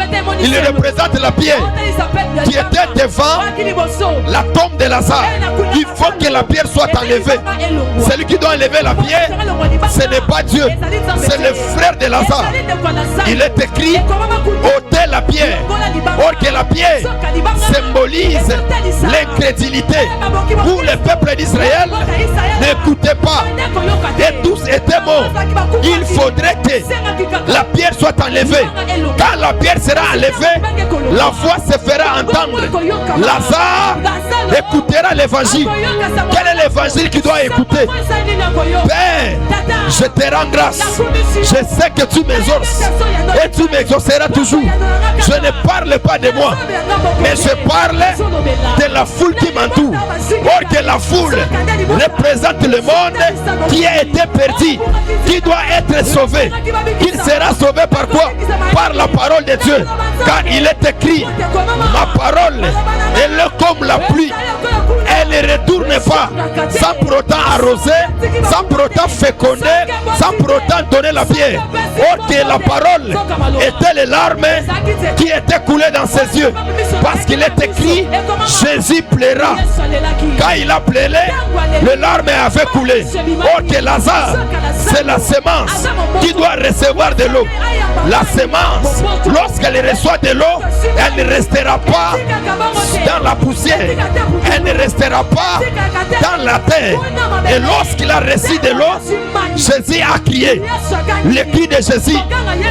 il représente la pierre qui était devant la tombe de Lazare. Il faut que la pierre soit enlevée. Celui qui doit enlever la pierre, ce n'est pas Dieu, c'est le frère de Lazare. Il est écrit, ôtez la pierre. Or que la pierre symbolise l'incrédulité. Pour le peuple d'Israël, n'écoutez pas. Et tous étaient morts. Il faudrait que la pierre soit enlevée. Quand la pierre sera enlevée, la voix se fera entendre. Lazare écoutera l'évangile. Quel est l'évangile qu'il doit écouter? Père, je te rends grâce. Je sais que tu m'exauces et tu m'exauceras toujours. Je ne parle pas de moi, mais je parle de la foule qui m'entoure. Or que la foule représente le monde qui a été perdu, qui doit être sauvé. Il sera sauvé par quoi? Par la parole de Dieu. Car il est écrit, ma parole elle est comme la pluie. Elle ne retourne pas sans pour autant arroser, sans pour autant féconder, sans pour autant donner la pierre. Or que la parole était les larmes qui étaient coulées dans ses yeux. Parce qu'il est écrit, Jésus plaira. Quand il a pleuré, les larmes avaient coulé. Or que Lazare, c'est la semence qui doit recevoir de l'eau. La semence, lorsqu'elle reçoit de l'eau, elle ne restera pas dans la poussière. Elle ne restera pas dans la terre. Et lorsqu'il a reçu de l'eau, Jésus a crié. Le cri de Jésus,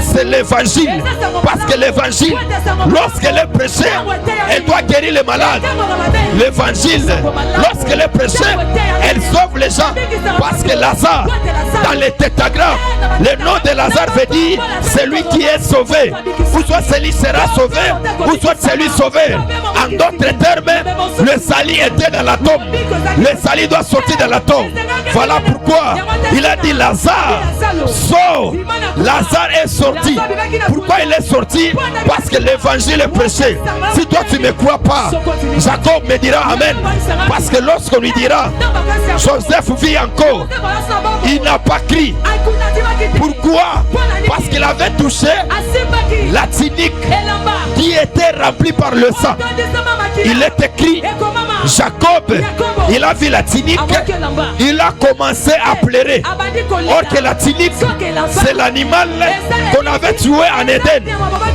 c'est l'évangile. Parce que l'évangile, lorsqu'elle est prêchée, elle doit guérir les malades. L'évangile, lorsqu'elle est prêchée, elle sauve les gens. Parce que Lazare, dans les tétragrammes, le nom de Lazare veut dire celui qui est sauvé. Ou soit celui sera sauvé, ou soit celui sauvé. En d'autres termes, le salut était dans la tombe. Le salut doit sortir de la tombe. Voilà pourquoi il a dit Lazare, sors. Lazare est sorti. Pourquoi il est sorti? Parce que l'évangile est prêché. Si toi tu ne me crois pas, Jacob me dira amen. Parce que lorsqu'on lui dira Joseph vit encore, il n'a pas crié. Pourquoi? Parce qu'il avait touché la tunique qui était remplie par le sang. Il est écrit, Jacob, il a vu la tunique, il a commencé à pleurer. Or que la tunique, c'est l'animal qu'on avait tué en Éden.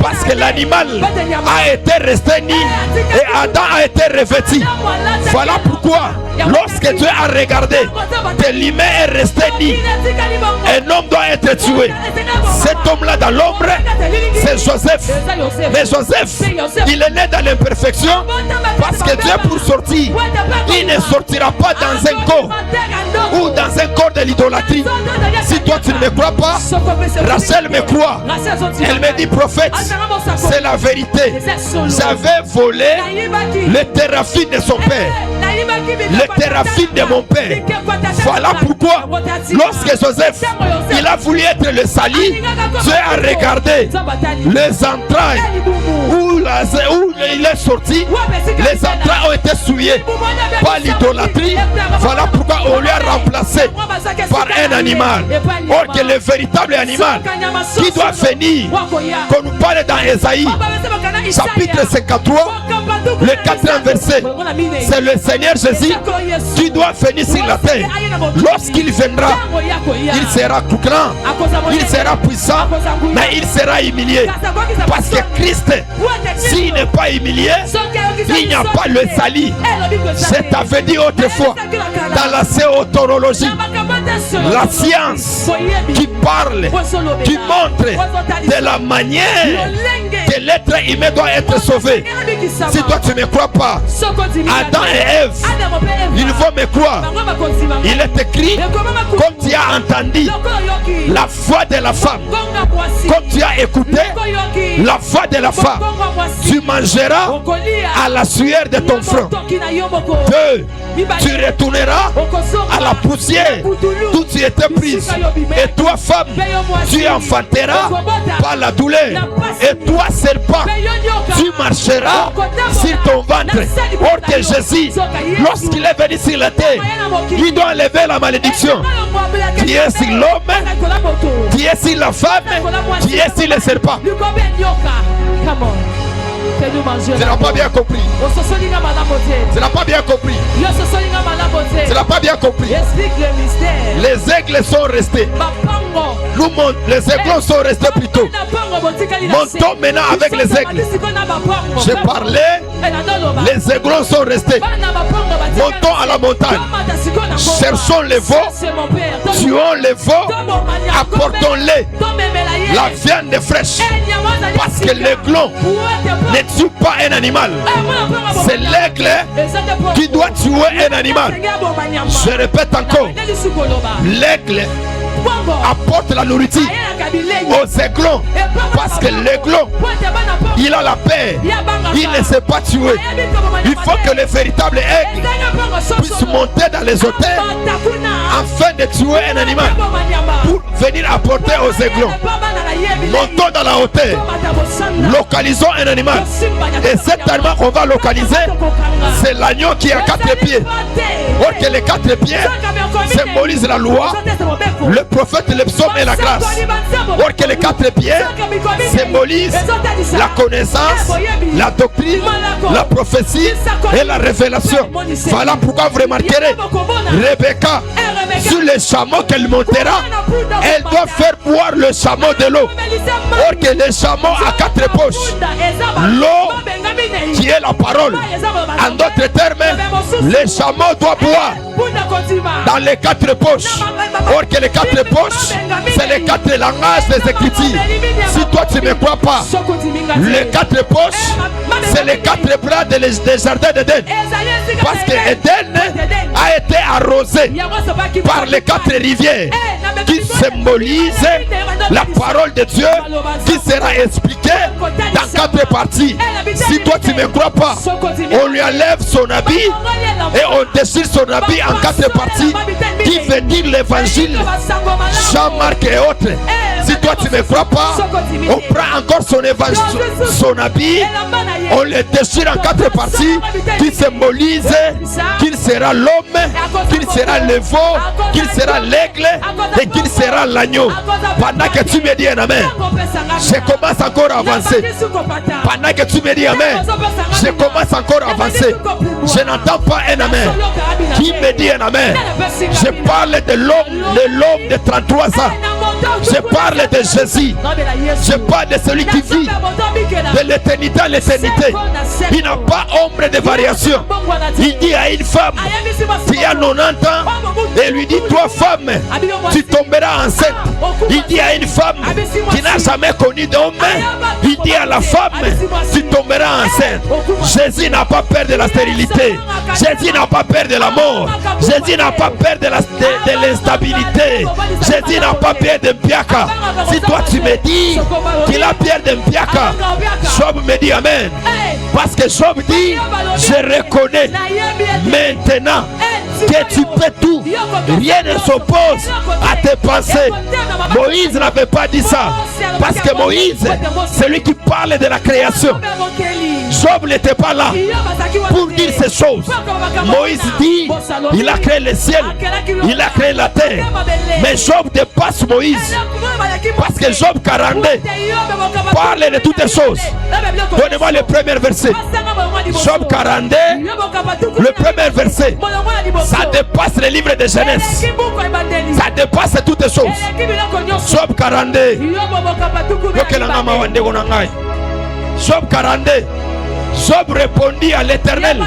Parce que l'animal a été restreint et Adam a été revêtu. Voilà pourquoi, lorsque Dieu a regardé que l'humain est resté nu, un homme doit être tué. Cet homme-là dans l'ombre, c'est Joseph. Mais Joseph, il est né dans l'imperfection parce que Dieu pour sortir, il ne sortira pas dans un corps ou dans un corps de l'idolâtrie. Si toi tu ne me crois pas, Rachel me croit. Elle me dit prophète, c'est la vérité. J'avais volé le téraphim de son père. le téraphim de mon père. Voilà pourquoi, lorsque Joseph, il a voulu être le sali, Dieu a regardé les entrailles où il est sorti. Les entrailles ont été souillées par l'idolâtrie. Voilà pourquoi on lui a remplacé par un animal. Or que le véritable animal qui doit venir, qu'on nous parle dans Ésaïe chapitre 53, le 4e verset, c'est le Seigneur Jésus qui doit venir sur la terre. Lorsqu'il viendra, il sera tout grand, il sera puissant, mais il sera humilié. Parce que Christ, s'il n'est pas humilié, il n'y a pas le salut. Je t'avais dit autrefois, dans la théotologie, la science qui parle, qui montre de la manière que l'être humain doit être sauvé. Si toi tu ne me crois pas, Adam et Ève, ils vont me croire. Il est écrit, comme tu as entendu la voix de la femme, comme tu as écouté la voix de la femme, tu mangeras à la sueur de ton front. 2. Tu retourneras à la poussière d'où tu étais prise. Et toi, femme, tu enfanteras par la douleur. Et toi, serpent, tu marcheras sur ton ventre. Or que Jésus, lorsqu'il est venu sur la terre, il doit enlever la malédiction qui est sur l'homme, qui est sur la femme, qui est sur le serpent. Tu n'as pas bien compris. Tu n'as pas bien compris. Tu n'as pas bien compris. Les aigles sont restés. Les aiglons sont restés plutôt. Montons maintenant avec les aigles. J'ai parlé. Les aiglons sont restés. Montons à la montagne. Cherchons les veaux. Tuons les veaux. Apportons-les la viande fraîche. Parce que l'aiglon ne tue pas un animal. C'est l'aigle qui doit tuer un animal. Je répète encore. L'aigle apporte la nourriture aux aiglons. Parce que l'aiglon, il a la paix. Il ne sait pas tuer. Il faut que le véritable aigle puisse monter dans les hôtels afin de tuer un animal pour venir apporter aux aiglons. Montons dans la hauteur. Localisons un animal. Et cet animal qu'on va localiser, c'est l'agneau qui a 4 pieds. Or que les 4 pieds symbolisent la loi, le prophète, le psaume et la grâce. Or que les 4 pieds symbolisent la connaissance, la doctrine, la prophétie et la révélation. Voilà pourquoi vous remarquerez Rebecca, sur le chameau qu'elle montera, elle doit faire boire le chameau de l'eau. Or que le chameau a 4 poches. L'eau qui est la parole. En d'autres termes, le chameau doit boire dans les 4 poches. Or que les 4 poches, c'est les 4 langages des Écritures. Si toi tu ne me crois pas, les 4 poches, c'est les 4 bras des jardins d'Éden. Parce que Éden a été arrosé par les 4 rivières qui symbolisent la parole de Dieu qui sera expliquée dans 4 parties. Si toi tu ne me crois pas, on lui enlève son habit et on déchire son habit en 4 parties qui veut dire l'évangile, Jean, Marc et autres. Si toi tu ne me crois pas, on prend encore son évangile, son habit, on le déchire en 4 parties qui symbolisent qu'il sera l'homme, qu'il sera le veau, qu'il sera l'aigle et qu'il sera l'agneau. Pendant que tu me dis un amen, je commence encore à avancer. Pendant que tu me dis amen, je commence encore à avancer. Je n'entends pas un amen. Qui me dit un amen? Je parle de l'homme de 33 ans. Je parle de Jésus. Je parle de celui qui vit de l'éternité à l'éternité. Il n'a pas ombre de variation. Il dit à une femme qui a 90 ans et lui dit: toi femme, tu tomberas enceinte. Il dit à une femme qui n'a jamais connu d'homme, il dit à la femme: tu tomberas enceinte. Jésus n'a pas peur de la stérilité. Jésus n'a pas peur de la mort. Jésus n'a pas peur de l'instabilité. Jésus n'a pas peur de Mpiaka. Si toi tu me dis qu'il a peur de Mpiaka, Job me dit amen. Parce que Job dit, je reconnais maintenant que tu peux tout. Rien ne s'oppose à tes pensées. Moïse n'avait pas dit ça. Parce que Moïse, c'est lui qui parle de la création. Job n'était pas là pour dire ces choses. Moïse dit, il a créé le ciel, il a créé la terre. Mais Job dépasse Moïse. Parce que Job 42 parle de toutes les choses. Donnez-moi le premier verset. Job 42, le premier verset. Ça dépasse le livre de Genèse. Ça dépasse toutes les choses. Job 42. Job 42. Job répondit à l'Éternel.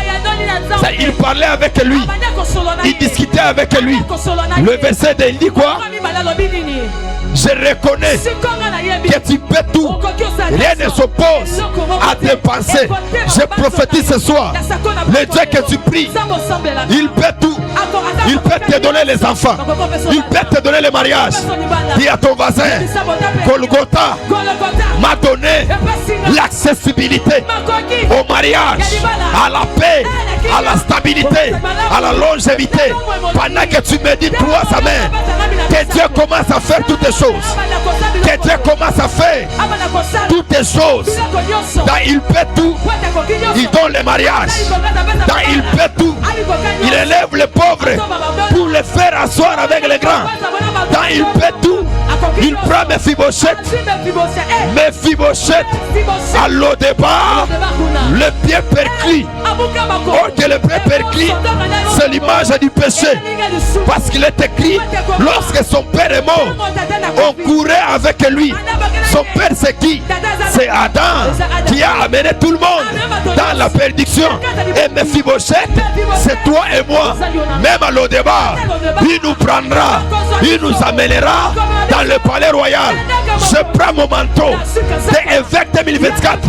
Il parlait avec lui. Il discutait avec lui. Le verset 2, il dit quoi? Je reconnais que tu peux tout. Rien ne s'oppose à tes pensées. Je prophétise ce soir. Le Dieu que tu pries, il peut tout. Il peut te donner les enfants. Il peut te donner le mariage. Dis à ton voisin, Golgotha m'a donné l'accessibilité au mariage, à la paix, à la stabilité, à la longévité. Pendant que tu médites toi sa main, que Dieu commence à faire toutes les choses. Que Dieu commence à faire toutes les choses. Dans il peut tout, il donne le mariage. Dans il peut tout, il élève les pauvres pour les faire asseoir avec les grands. Dans il peut tout, il prend Mephibosheth. Mephibosheth à l'eau de bar, le pied perclus. Or que le pied perclus, c'est l'image du péché. Parce qu'il est écrit, lorsque son père est mort, on courait avec lui. Son père c'est qui? C'est Adam qui a amené tout le monde dans la perdition. Et Mephibosheth, c'est toi et moi. Même à l'Odébar, il nous prendra, il nous amènera dans le palais royal. Je prends mon manteau de évêque 2024.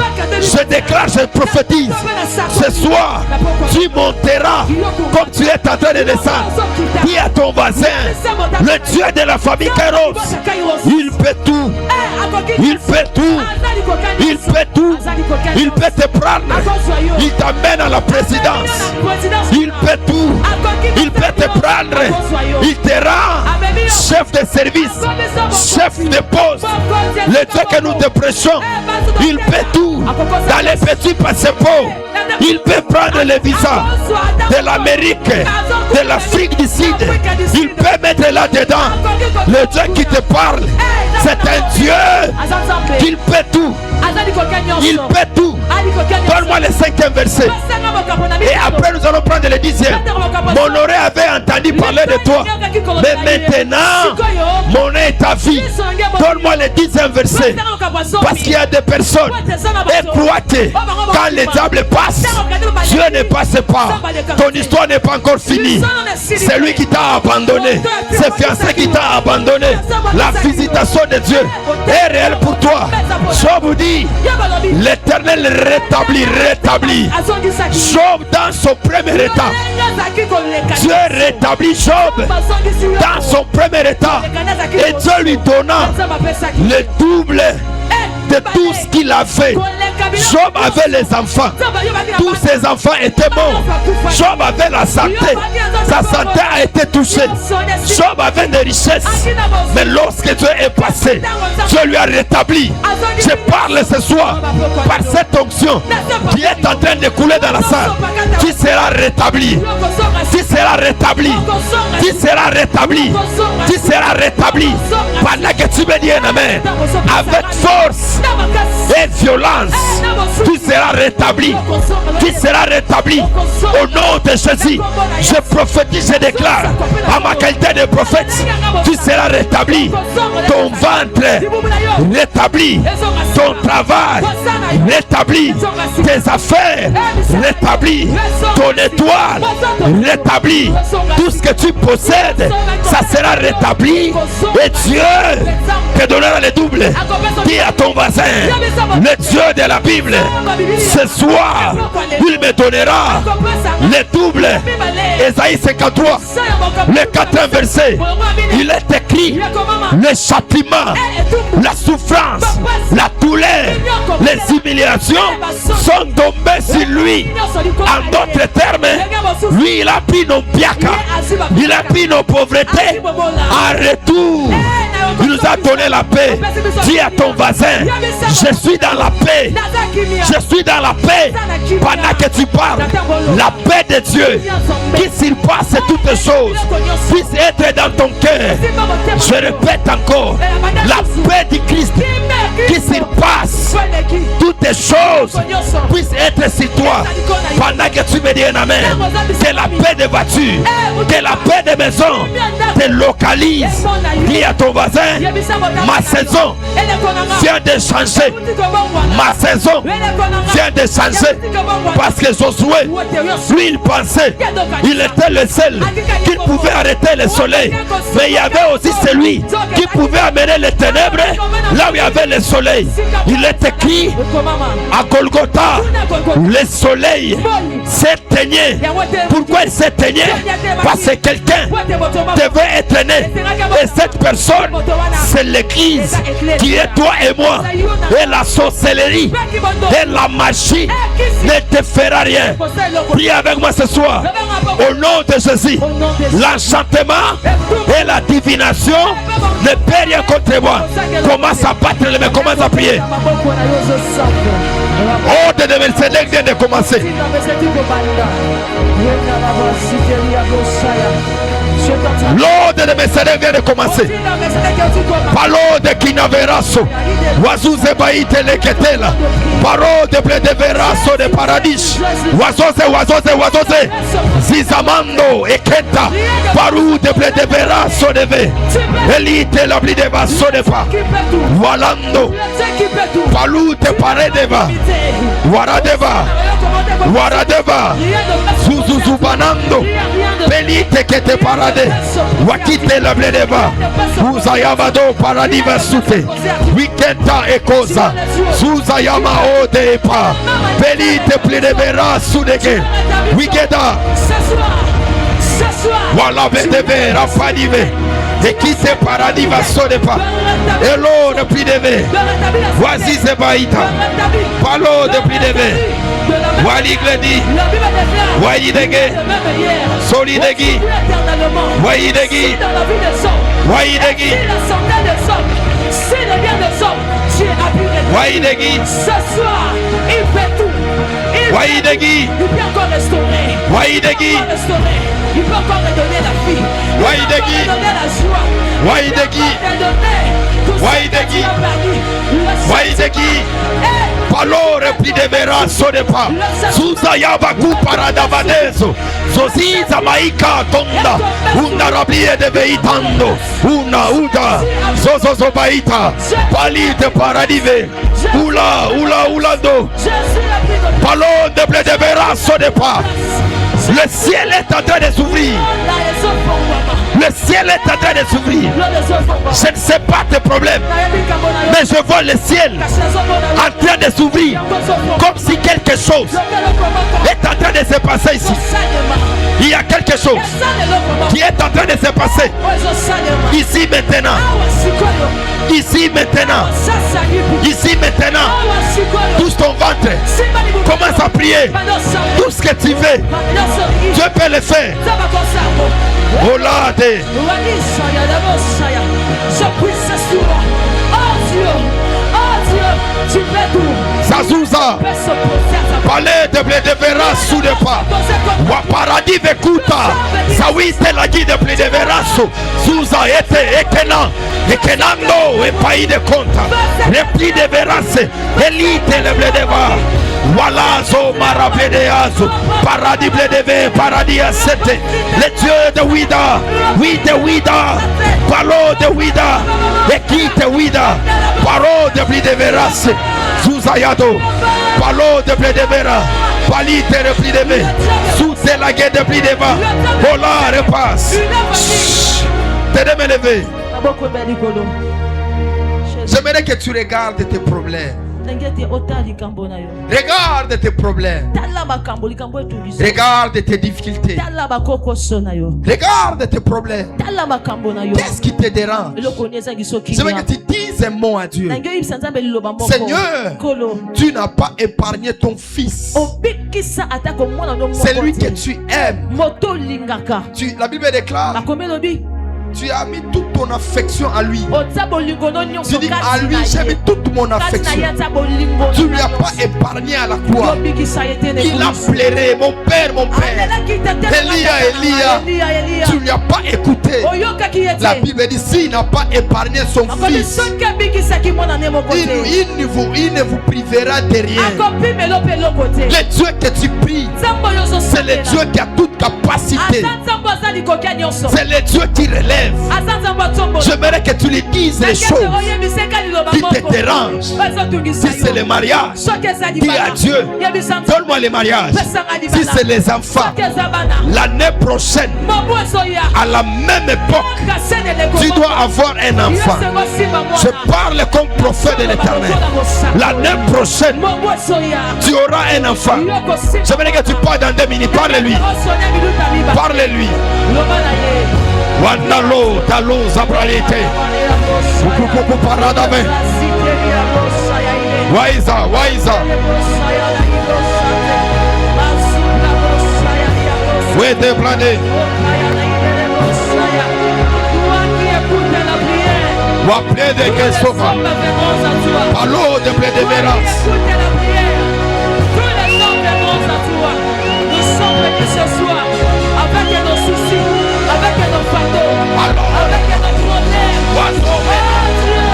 Je déclare, je prophétise. Ce soir, tu monteras comme tu es en train de descendre. Dis à ton voisin, le Dieu de la famille Kairos, il peut tout. Il peut tout. Il peut tout. Il peut te prendre. Il t'amène à la présidence. Il peut tout. Il peut te prendre. Il te rend chef de service, chef de poste. Le Dieu que nous te prêchons, il peut tout. Dans les petits passeports, il peut prendre les visas de l'Amérique, de l'Afrique du Sud. Il peut mettre là-dedans. Le Dieu qui te parle, c'est un Dieu qui peut tout. Il peut tout. Donne-moi le 5e verset. Et après nous allons prendre le 10e. Mon oreille avait entendu parler de toi. Mais maintenant, mon nez est ta vie. Donne-moi le 10e verset. Parce qu'il y a des personnes qui croient que quand le diable passe, Dieu ne passe pas. Ton histoire n'est pas encore finie. C'est lui qui t'a abandonné. C'est fiancé qui t'a abandonné. La visitation de Dieu est réelle pour toi. Je vous dis, l'Éternel rétablit Job dans son premier état. Dieu rétablit Job dans son premier état. Et Dieu lui donna le double de tout ce qu'il a fait. Job avait les enfants. Tous ses enfants étaient morts. Job avait la santé. Sa santé a été touchée. Job avait des richesses. Mais lorsque Dieu est passé, Dieu lui a rétabli. Je parle ce soir par cette onction qui est en train de couler dans la salle. Qui sera rétabli? Qui sera rétabli? Qui sera rétabli? Qui sera rétabli? Pendant que tu me dis un amen, avec force et violence, tu seras rétabli. Tu seras rétabli au nom de Jésus. Je prophétise, je déclare à ma qualité de prophète, tu seras rétabli. Ton ventre rétabli, ton travail rétabli, tes affaires rétabli, ton étoile rétabli, tout ce que tu possèdes, ça sera rétabli. Et Dieu te donnera le double. Dis à ton voisin, le Dieu de la Bible, Ce soir, il me donnera les doubles. Ésaïe 53, le 4e verset. Il est écrit, le châtiment, la souffrance, la douleur, les humiliations sont tombées sur lui. En d'autres termes, lui, il a pris nos biaka, il a pris nos pauvretés. En retour, il nous a donné la paix. Dis à ton voisin, je suis dans la paix. Je suis dans la paix. Pendant que tu parles, la paix de Dieu qui surpasse toutes choses puisse être dans ton cœur. Je répète encore, la paix du Christ qui surpasse toutes choses puisse être sur toi. Pendant que tu me dis un amen, que la paix des voitures, que la paix des maisons te localise. Dis à ton voisin, ma saison vient de changer. Ma saison vient de changer. Parce que Josué, lui, il pensait, il était le seul qui pouvait arrêter le soleil. Mais il y avait aussi celui qui pouvait amener les ténèbres là où il y avait le soleil. Il est écrit à Golgotha, le soleil s'éteignait. Pourquoi il s'éteignait? Parce que quelqu'un devait être né. Et cette personne, c'est l'église qui est toi et moi. Et la sorcellerie et la magie ne te fera rien. Prie avec moi ce soir. Au nom de Jésus, l'enchantement et la divination ne peut rien contre moi. Commence à battre les mains, commence à prier. Ordre de Melchizedek vient de commencer. L'ordre de Melchizedek vient de commencer. Parole de Kinaveraso, Wazuze Baite Leketela, parole de Bledeveraso de Paradis, Wazoze, Zizamando Eketa, parole de Bledeveraso de Ve, Elite la Blidevaso de Pa, Walando, Palou de Paredeva, Waradeva, Zuzubanando, Pelite que te parade, Wakite la Bledeva, Uzayamado Paradiva Sute, Wiketa Ekoza, Zuzayama Odepa, Pelite Pledevera Sudeke, Wikeda, Wala Bedevera Fadive. Et qui se paradis va sonner pas. Et l'eau de plus de ve. Voici ce baïta. Palo de plus de ve. Wali gledi. Wali degi. Soli degi. Wali degi. Wali degi. Wali degi. Ce soir, il fait tout. Il peut encore restaurer. Il peut encore redonner la vie. Il peut encore redonner la joie. Il peut encore redonner tout ce Palore pidevera sodepa. Suza yabaku paradavadezo. Zoziza maika tonda. Una rabie de beitando. Una uda. Zozo baita. Palite paradive. Ulando. Palone de pledevera sodepa. Le ciel est en train de s'ouvrir. Le ciel est en train de s'ouvrir. Je ne sais pas tes problèmes, mais je vois le ciel en train de s'ouvrir, comme si quelque chose est en train de se passer ici. Il y a quelque chose qui est en train de se passer ici maintenant. Ici maintenant. Ici maintenant. Touche ton ventre. Commence à prier. Tout ce que tu veux, Dieu peut le faire. Olade. Zazuza. Palais de Bledevera sous le pas. Wa paradis vekuta. Zawite la guide de Bledevera sous. Zuza ete ekena. Ekenando e pays de compta. Repli de verase. Elite le Bledeva. Walazo maravedeazo. Paradis Bledeve. Paradis asete. Le Dieu de Wida. Wida. Palo de Wida. Ekite Wida. Paro de Bledeverase. Zuzayado. Palo de Bledevera. Palite repli de me. Sous la guerre de Bledeva. Vola repasse. T'aider me lever. J'aimerais que tu regardes tes problèmes. Regarde tes problèmes. Regarde tes difficultés. Regarde tes problèmes. Qu'est-ce qui te dérange? Je veux que tu dises un mot à Dieu. Seigneur, tu n'as pas épargné ton fils. C'est lui que tu aimes. La Bible déclare, tu as mis toute ton affection à lui. Tu dis à lui, j'ai mis toute mon affection. Tu ne lui as pas épargné à la croix. Il a pleuré, mon père, Elia. Tu ne lui as pas écouté. La Bible dit, s'il n'a pas épargné son fils, il ne vous privera de rien. Le Dieu que tu pries, c'est le Dieu qui a toute capacité. C'est le Dieu qui relève. J'aimerais que tu lui dises les choses qui te dérangent. Si c'est le mariage, dis à Dieu, donne-moi les mariages. Si c'est les enfants, l'année prochaine, à la même époque, tu dois avoir un enfant. Je parle comme prophète de l'Éternel. L'année prochaine, tu auras un enfant. J'aimerais que tu parles dans 2 minutes. Parle-lui. Parle-lui. Wandalo, talo, zabralite. Kukukuku paradame. Waiza. Wete blade. Waple de Kesofa. Palo de blade veras. Tous les hommes verront à toi. Nous sommes venus ce soir avec nos soucis, avec nos fardeaux, avec nos problèmes. Oh Dieu,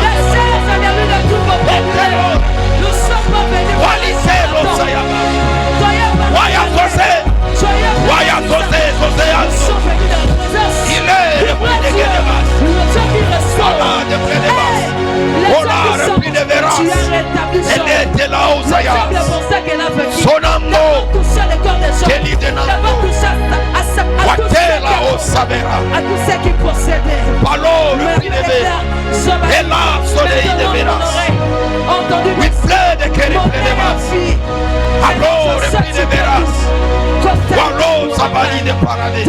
laissez à la rue de tous vos problèmes. Nous sommes pas venus pour les attendre. Soyez pas il est le prix de Guédémas. Repris de Véras. Elle était là-haut, son amour, qu'elle y dénonce. Watela, oh Savera. À tous ceux qui possédaient. Palo, le prix de Véras. Et là, soleil de Véras. Oui, plein de Kéri, plein de Véras. Alors, le prix de Véras. Walo, Sabali de Paradis.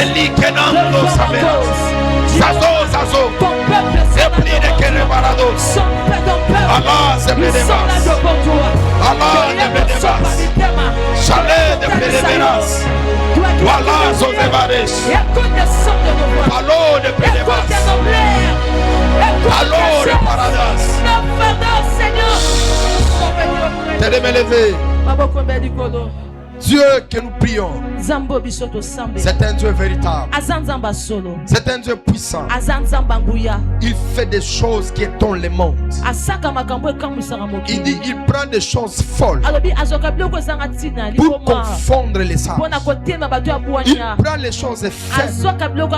Eli Kenando Savera. Zazo. Le prix de Kéri Barados. Allah, c'est plein de Véras. Allah, de plein de Véras. Chalet de plein de Véras. Voilà, Zosévares. Allô, de Pédémas. Allô, de Paradas. T'es levé. Dieu que nous prions, c'est un Dieu véritable. C'est un Dieu puissant. Il fait des choses qui étonnent le monde. Il dit, il prend des choses folles pour confondre les sages. Il prend les choses faibles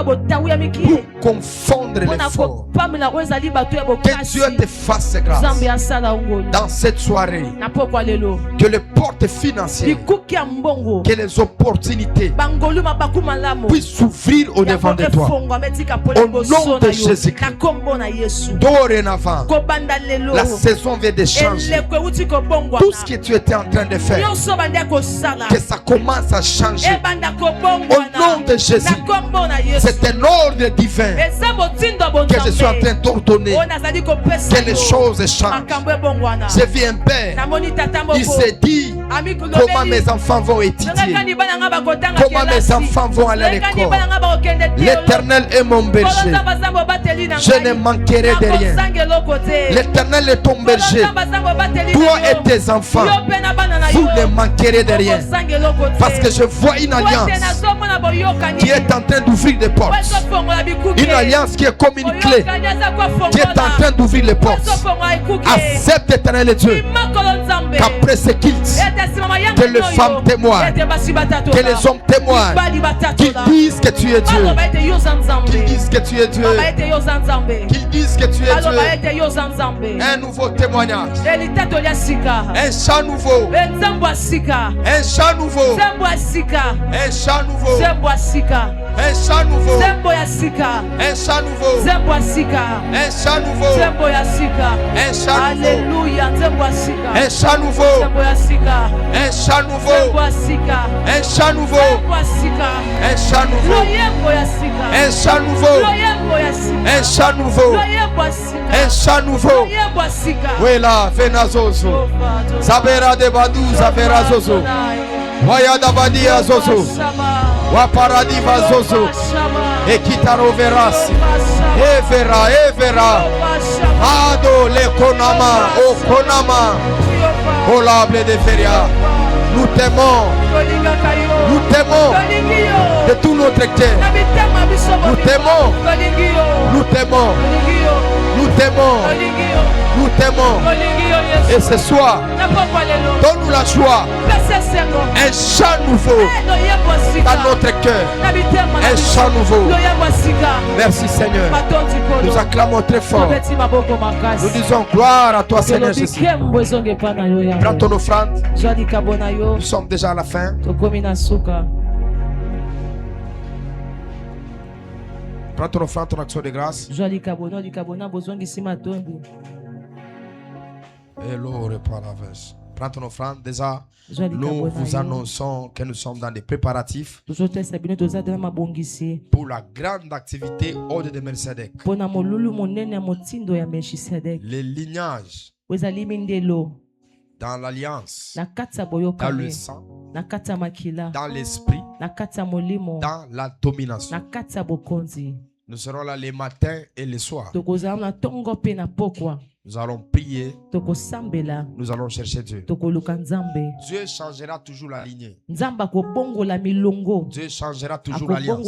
pour confondre les forts. Que Dieu te fasse grâce dans cette soirée. Que les portes financières, que les opportunités puissent s'ouvrir au devant de toi. Au nom de Jésus-Christ. Dorénavant, la saison vient de changer. Tout ce que tu étais en train de faire, que ça commence à changer. Au nom de Jésus, c'est un ordre divin que je suis en train d'ordonner. Que les choses changent. Je vis un père. Il s'est dit, comment mes enfants vont étudier, comment mes enfants vont aller à l'école. L'Éternel est mon berger, je ne manquerai de rien. L'Éternel est ton berger, toi et tes enfants, vous ne manquerez de rien. Parce que je vois une alliance qui est en train d'ouvrir des portes. Une alliance qui est comme une clé qui est en train d'ouvrir les portes. Accepte, Éternel Dieu, qu'après ce culte, que les femmes témoignent, que les hommes témoignent, qu'ils disent que tu es Dieu, qu'ils disent que tu es Dieu, qu'ils disent que tu es Dieu. Un nouveau témoignage, un chant nouveau, un chant nouveau, un chant nouveau. Un chant nouveau. Zembo ya sika. Un chant nouveau. Zembo ya sika. Un chant nouveau. Zembo ya sika. Un chant nouveau. Alléluia. Zembo ya sika. Un chant nouveau. Zembo ya sika. Un chant nouveau. Zembo ya sika. Un chant nouveau. Zembo ya sika. Un chant nouveau. Loyembo ya sika. Un chant nouveau. Loyembo ya sika. Un chant nouveau. Loyembo ya sika. Un chant nouveau. Loyembo ya sika. Wela Venazozo. Zabera de Badou, Zabera Zozo. Wayada Badia Zozo. Waparadiva Zozo. Ekitaro Verasi. Evera, Evera. Ado le Konama, O Konama. Olable de Feria. Nous t'aimons. Nous t'aimons de tout notre cœur. Nous t'aimons. Nous t'aimons. Nous t'aimons. Nous t'aimons. Et ce soir, donne-nous la joie. Un chant nouveau dans notre cœur. Un chant nouveau. Merci Seigneur. Nous acclamons très fort. Nous disons gloire à toi Seigneur Jésus. Prends ton offrande. Nous sommes déjà à la fin. Prends ton offrande, ton action de grâce. Prends ton offrande. Déjà, nous vous annonçons que nous sommes dans des préparatifs pour la grande activité Ode de Melchizedek. Les lignages dans l'alliance, dans le sang, dans l'esprit, dans la domination. Nous serons là les matins et les soirs. Nous allons prier. Nous allons chercher Dieu. Dieu changera toujours la lignée. Dieu changera toujours l'alliance.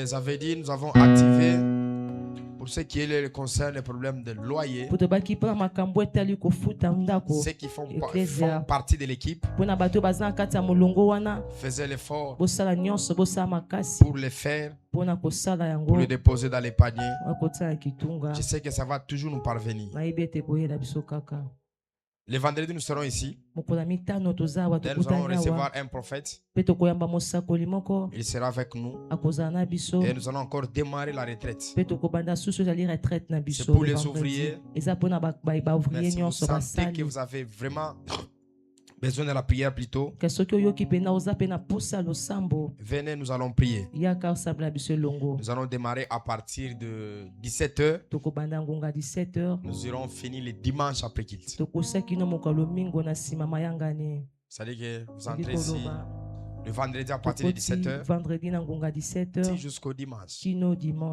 Ça veut dire nous avons activé pour ceux qui concernent les problèmes de loyer, ceux qui font partie de l'équipe, faisaient l'effort pour les faire, pour les déposer dans les paniers. Je sais que ça va toujours nous parvenir. Le vendredi, nous serons ici. Nous allons recevoir un prophète. Il sera avec nous. Et nous allons encore démarrer la retraite. C'est pour les ouvriers. Mais si vous sentez que vous avez vraiment besoin de la prière plutôt, venez, nous allons prier. Nous allons démarrer à partir de 17h. Nous irons finir le dimanche après Kilt. C'est-à-dire que vous entrez ici le vendredi à partir de 17h jusqu'au dimanche.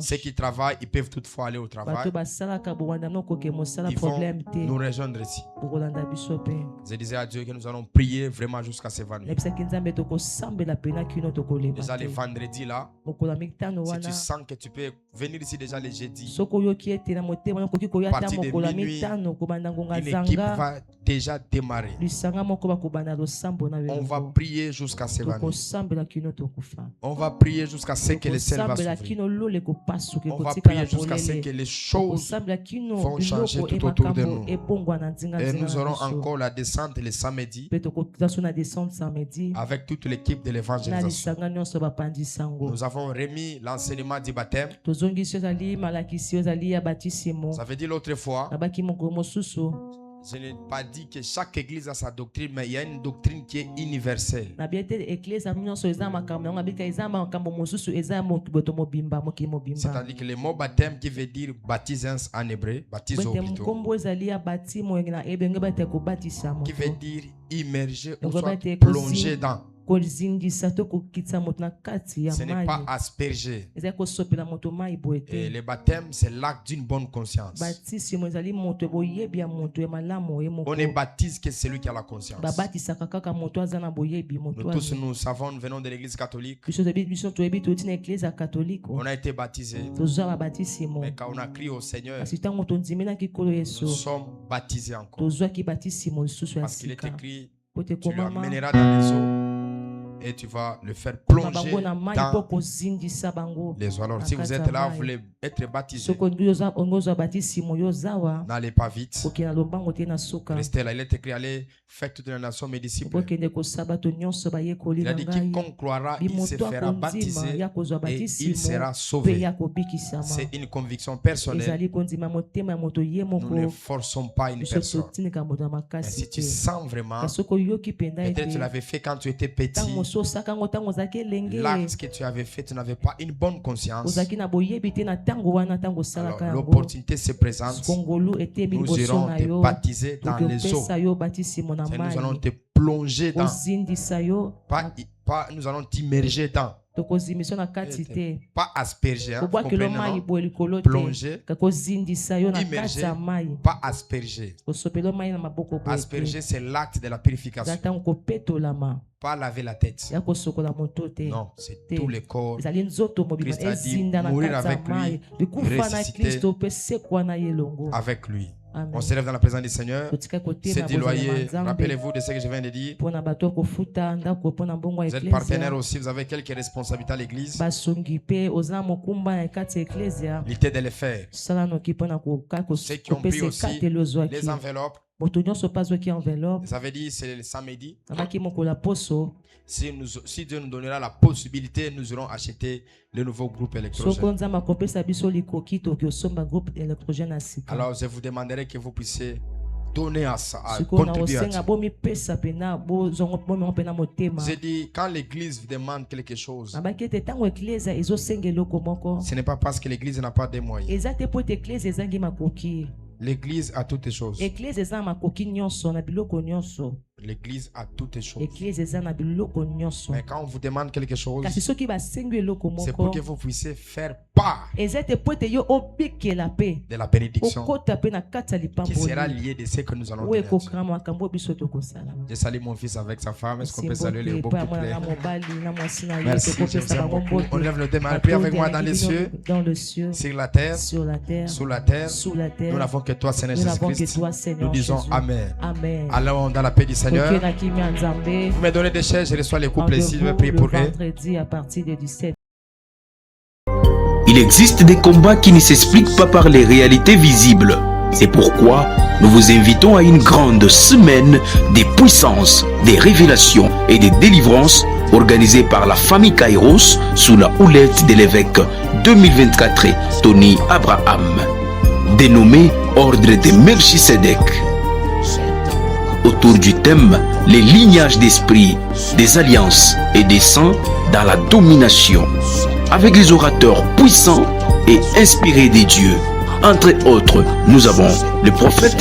Ceux qui travaillent, ils peuvent toutefois aller au travail. Ils vont nous rejoindre ici. Je disais à Dieu que nous allons prier vraiment jusqu'à s'évanouir. Déjà les vendredis là, si tu sens que tu peux venir ici déjà les jeudis, à partir de minuit, une équipe va déjà démarrer. On va prier jusqu'à s'évanouir. On va prier jusqu'à ce que le ciel va s'ouvrir. On va prier jusqu'à ce que les choses vont changer tout autour de nous. Et nous aurons encore la descente le samedi avec toute l'équipe de l'évangélisation. Nous avons remis l'enseignement du baptême. Ça veut dire l'autre fois, je n'ai pas dit que chaque église a sa doctrine, mais il y a une doctrine qui est universelle. C'est-à-dire que le mot baptême qui veut dire baptisans en hébreu, baptizo plutôt, qui veut dire immerger ou soit plonger dans. Ce n'est pas asperger. Et le baptême, c'est l'acte d'une bonne conscience. On ne baptise que celui qui a la conscience. Nous tous, nous savons, nous venons de l'église catholique. On a été baptisés. Mais quand on a crié au Seigneur, nous sommes baptisés encore. Parce qu'il est écrit, tu l'emmèneras dans les eaux. et tu vas le faire plonger dans les eaux. Alors si vous êtes là, vous voulez être baptisé, n'allez pas vite. Restez là. Il est écrit, allez, faites toutes les nations mes disciples. Il a dit, quiconque croira, il se fera baptiser et il sera sauvé. C'est une conviction personnelle. Nous ne forçons pas une personne. Mais si tu sens vraiment, peut-être tu l'avais fait quand tu étais petit, l'acte que tu avais fait, tu n'avais pas une bonne conscience. Alors l'opportunité se présente. Nous irons te baptiser dans les eaux. Et nous allons te plonger dans. Pas nous allons t'immerger dans. Pas asperger, hein, plonger, immerger, pas asperger. Asperger, c'est l'acte de la purification. Pas laver la tête. Non, c'est tout le corps. Christ a dit mourir avec lui, ressusciter avec lui. Amen. On se lève dans la présence du Seigneur. C'est dit loyer. Rappelez-vous de ce que je viens de dire. Vous êtes partenaire aussi. Vous avez quelques responsabilités à l'église. L'idée de les faire. Ceux qui ont pris aussi les enveloppes. Ça veut dire c'est le samedi. Si Dieu nous donnera la possibilité, nous irons acheter le nouveau groupe électrogène. Alors je vous demanderai que vous puissiez donner à ça, à contribuer à ça. J'ai dit, quand l'église vous demande quelque chose, ce n'est pas parce que l'église n'a pas de moyens. L'église a toutes les choses. L'église a toutes les choses. Mais quand on vous demande quelque chose, c'est pour que vous puissiez faire part de la bénédiction qui sera liée de ce que nous allons faire. Je salue mon fils avec sa femme. Est-ce qu'on peut saluer les beaux couples? Merci, je vous aime beaucoup. On lève le thème. Prie avec moi dans les cieux, sur la terre, sous la terre. Nous n'avons que toi, Seigneur Jésus-Christ. Nous disons Amen. Allons dans la paix du Seigneur. Vous me donnez des chaises, je reçois les couples ici, je vais prier pour eux. Il existe des combats qui ne s'expliquent pas par les réalités visibles. C'est pourquoi nous vous invitons à une grande semaine des puissances, des révélations et des délivrances organisée par la famille Kairos sous la houlette de l'évêque 2024 Tony Abraham. Dénommé Ordre de Melchisedec. Autour du thème les lignages d'esprit, des alliances et des saints dans la domination, avec les orateurs puissants et inspirés des dieux. Entre autres, nous avons le prophète